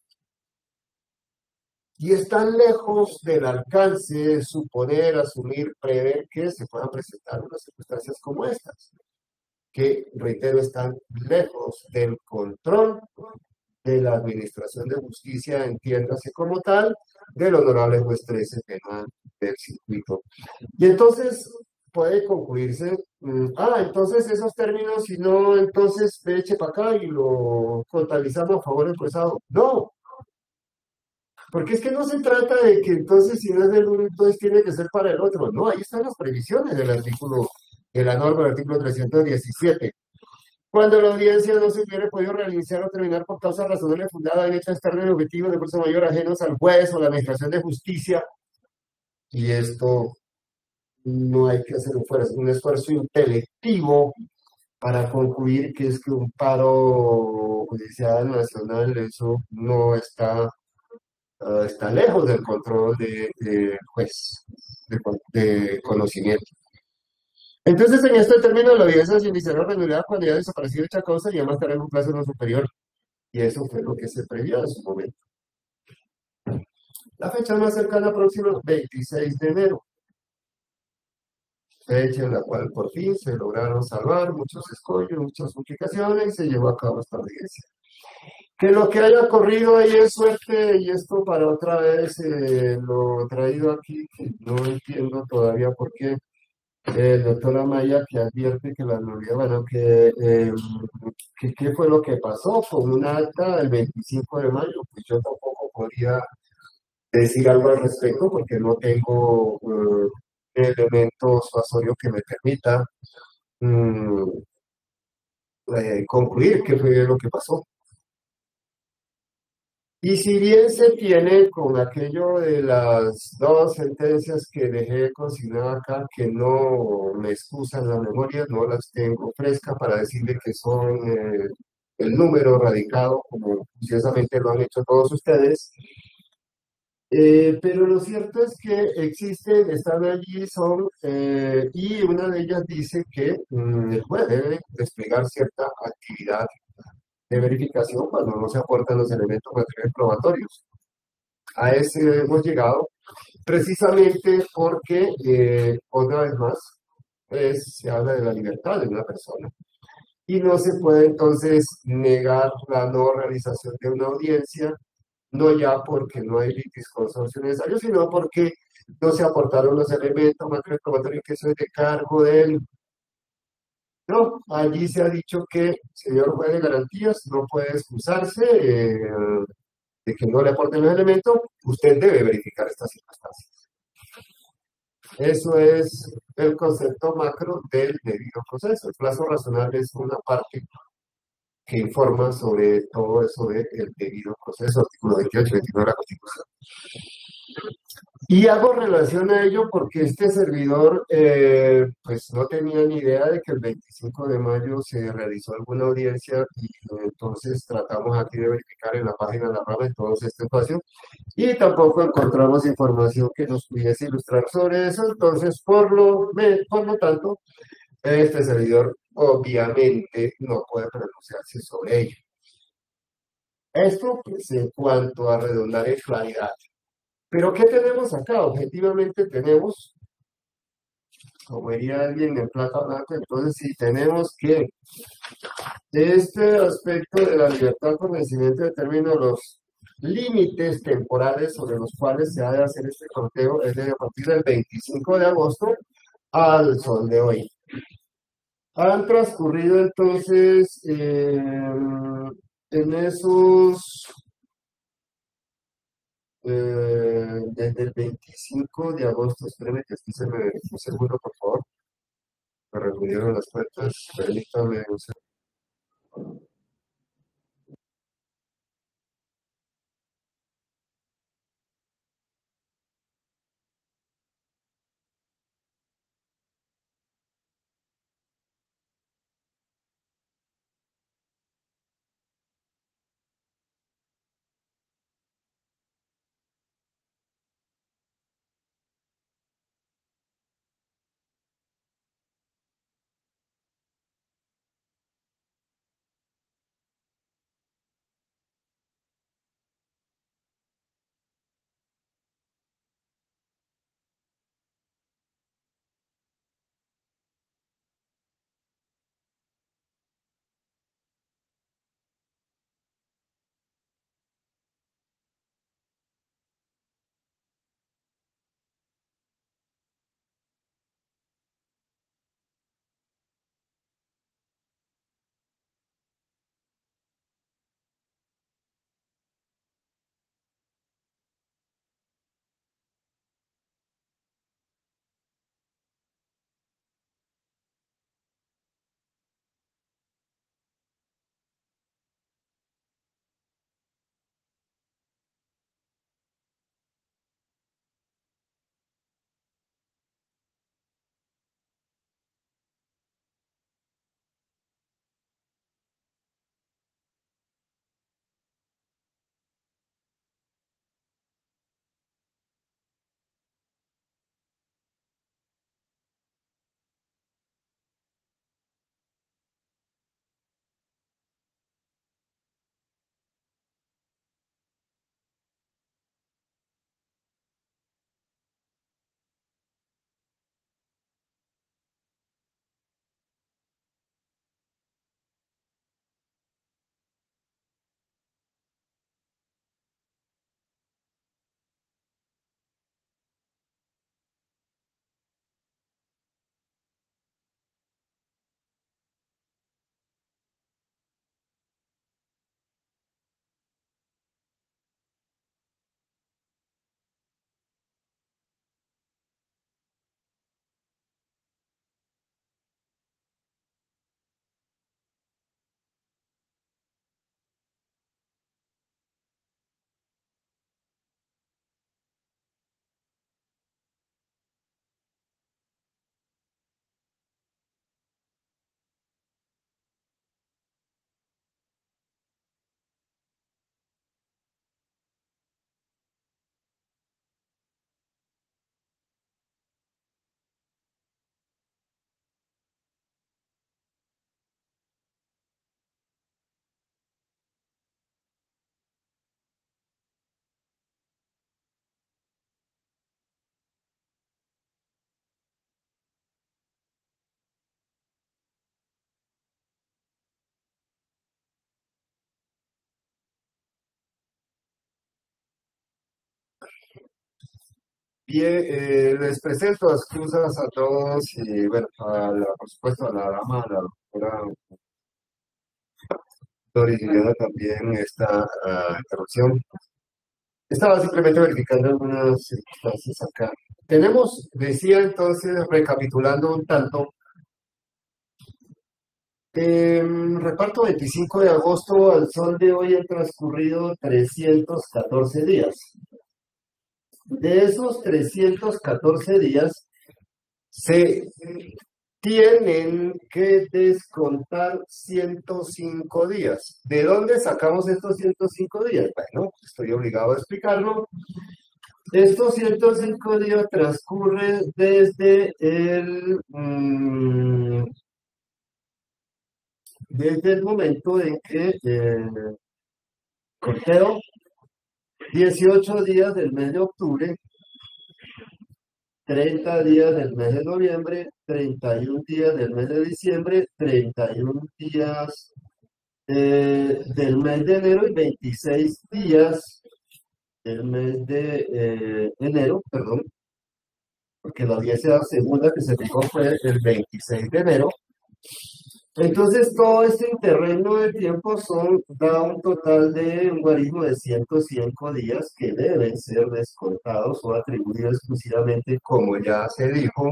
Y están lejos del alcance suponer, asumir, prever que se puedan presentar unas circunstancias como estas, que, reitero, están lejos del control de la Administración de Justicia, entiéndase como tal, del honorable juez 13 penal del circuito. Y entonces puede concluirse, entonces esos términos, si no, entonces eche para acá y lo contabilizamos a favor del procesado. No, porque es que no se trata de que entonces si no es del uno, entonces tiene que ser para el otro. No, ahí están las previsiones del artículo, de la norma del artículo 317. Cuando la audiencia no se hubiera podido realizar o terminar por causa razonable fundada en hechos externos y objetivos de fuerza mayor ajenos al juez o la Administración de Justicia, y esto no hay que hacer un esfuerzo intelectivo para concluir que es que un paro judicial nacional, eso no está, está lejos del control de juez, de conocimiento. Entonces, en este término, la audiencia se iniciará regular cuando ya desapareció dicha causa y además estará en un plazo no superior. Y eso fue lo que se previó en su momento. La fecha más cercana próxima, 26 de enero, fecha en la cual por fin se lograron salvar muchos escollos, muchas complicaciones y se llevó a cabo esta audiencia. Que lo que haya ocurrido ahí es suerte y esto para otra vez lo traído aquí, que no entiendo todavía por qué el doctor Amaya que advierte que la nulidad, bueno, que qué fue lo que pasó con un acta del 25 de mayo, pues yo tampoco podría decir algo al respecto porque no tengo elemento suasorio que me permita mm, concluir qué fue lo que pasó. Y si bien se tiene con aquello de las dos sentencias que dejé consignadas acá, que no me excusan la memoria, no las tengo frescas para decirle que son el número radicado, como precisamente lo han hecho todos ustedes. Pero lo cierto es que existen, están allí, son, y una de ellas dice que el juez debe desplegar cierta actividad de verificación cuando no se aportan los elementos materiales probatorios. A ese hemos llegado precisamente porque, otra vez más, se habla de la libertad de una persona y no se puede entonces negar la no realización de una audiencia, no ya porque no hay litis consorcio necesario, sino porque no se aportaron los elementos materiales probatorios que eso es de cargo de él. No, allí se ha dicho que el señor juez de garantías no puede excusarse de que no le aporten los elementos, usted debe verificar estas circunstancias. Eso es el concepto macro del debido proceso. El plazo razonable es una parte que informa sobre todo eso del debido proceso, artículo 28 y 29 de la Constitución. Y hago relación a ello porque este servidor pues no tenía ni idea de que el 25 de mayo se realizó alguna audiencia y entonces tratamos aquí de verificar en la página de la RAMA en todo este espacio y tampoco encontramos información que nos pudiese ilustrar sobre eso, entonces por lo tanto este servidor obviamente no puede pronunciarse sobre ello. Esto pues en cuanto a redundar en claridad. Pero ¿qué tenemos acá? Objetivamente tenemos, como diría alguien en plata blanca, entonces sí tenemos que este aspecto de la libertad por vencimiento determina los límites temporales sobre los cuales se ha de hacer este conteo es de a partir del 25 de agosto al sol de hoy. Han transcurrido entonces en esos desde el 25 de agosto, espérenme que aquí se me un segundo, por favor, me reunieron las cuentas, permítame un segundo. Bien, les presento las excusas a todos y, bueno, por supuesto, a la dama, a la doctora Doris Liliana también esta interrupción. Estaba simplemente verificando algunas circunstancias acá. Tenemos, decía entonces, recapitulando un tanto, reparto 25 de agosto al sol de hoy han transcurrido 314 días. De esos 314 días, se tienen que descontar 105 días. ¿De dónde sacamos estos 105 días? Bueno, estoy obligado a explicarlo. Estos 105 días transcurren desde el momento en que conteo 18 días del mes de octubre, 30 días del mes de noviembre, 31 días del mes de diciembre, 31 días del mes de enero y 26 días del mes de enero, perdón, porque la 10ª segunda que se fijó fue el 26 de enero. Entonces, todo este terreno de tiempo da un total de un guarismo de 105 días que deben ser descontados o atribuidos exclusivamente, como ya se dijo,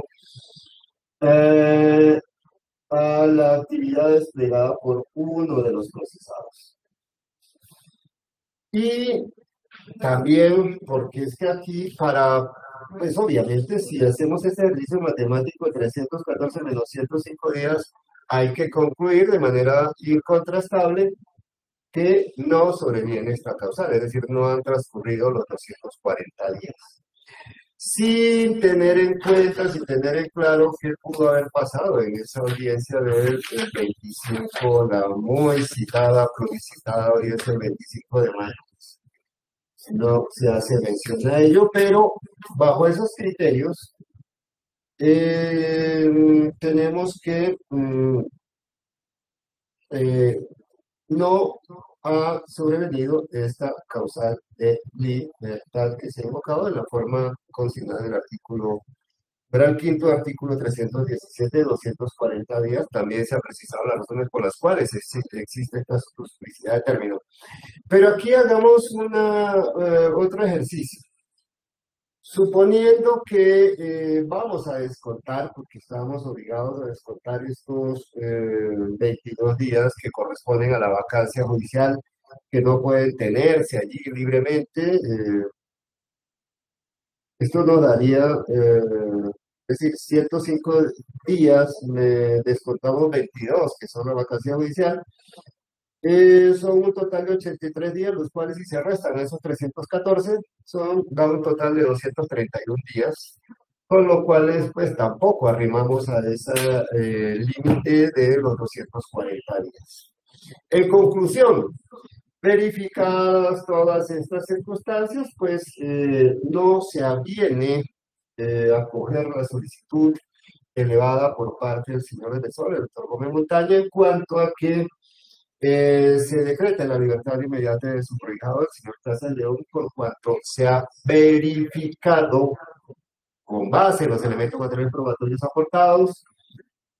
a la actividad desplegada por uno de los procesados. Y también, porque es que aquí pues obviamente si hacemos este ejercicio matemático de 314 menos 105 días, hay que concluir de manera incontrastable que no sobreviene esta causal, es decir, no han transcurrido los 240 días. Sin tener en cuenta, sin tener en claro qué pudo haber pasado en esa audiencia del 25, la muy citada, pluricitada audiencia del 25 de mayo. No se hace mención a ello, pero bajo esos criterios tenemos que no ha sobrevenido esta causal de libertad que se ha invocado en la forma consignada en el artículo, el quinto artículo 317, 240 días. También se han precisado las razones por las cuales existe esta duplicidad de término. Pero aquí hagamos otro ejercicio. Suponiendo que vamos a descontar, porque estamos obligados a descontar estos 22 días que corresponden a la vacancia judicial, que no pueden tenerse allí libremente, esto nos daría, es decir, 105 días, descontamos 22, que son la vacancia judicial, son un total de 83 días, los cuales si se restan esos 314, dan un total de 231 días, con lo cual pues tampoco arrimamos a ese límite de los 240 días. En conclusión, verificadas todas estas circunstancias, pues no se aviene a acoger la solicitud elevada por parte del señor defensor, el doctor Gómez Montaña, en cuanto a que se decreta la libertad inmediata de su prohijado, el señor Casas León, por cuanto se ha verificado, con base en los elementos materiales probatorios aportados,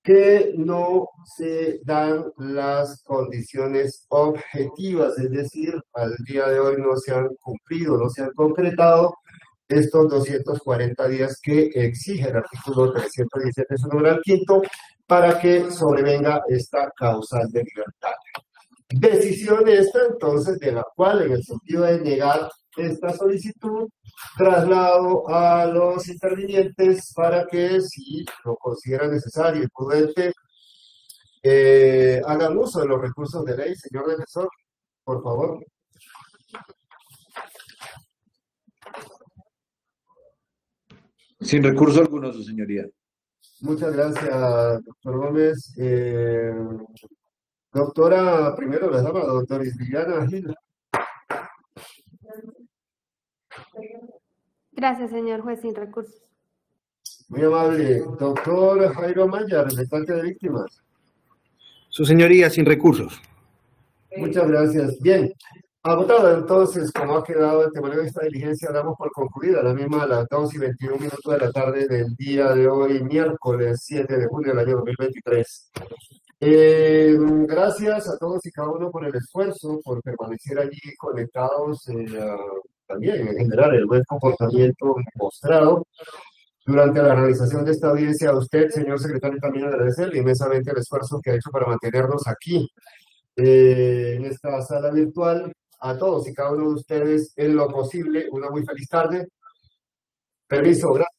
que no se dan las condiciones objetivas, es decir, al día de hoy no se han cumplido, no se han concretado estos 240 días que exige el artículo 317 de su numeral quinto para que sobrevenga esta causal de libertad. Decisión esta, entonces, de la cual, en el sentido de negar esta solicitud, traslado a los intervinientes para que, si lo consideran necesario y prudente, hagan uso de los recursos de ley. Señor defensor, por favor. Sin recurso alguno, su señoría. Muchas gracias, doctor Gómez. Doctora, primero la dama, doctora Liliana Gil. Gracias, señor juez, sin recursos. Muy amable. Doctor Jairo Maya, representante de víctimas. Su señoría, sin recursos. Muchas gracias. Bien, Agotado entonces, como ha quedado el temario de esta diligencia, damos por concluida la misma a las 2:21 de la tarde del día de hoy, miércoles 7 de junio del año 2023. Gracias a todos y cada uno por el esfuerzo, por permanecer allí conectados, también en general el buen comportamiento mostrado durante la realización de esta audiencia. A usted, señor secretario, también agradecerle inmensamente el esfuerzo que ha hecho para mantenernos aquí en esta sala virtual. A todos y cada uno de ustedes, en lo posible, una muy feliz tarde. Permiso, gracias.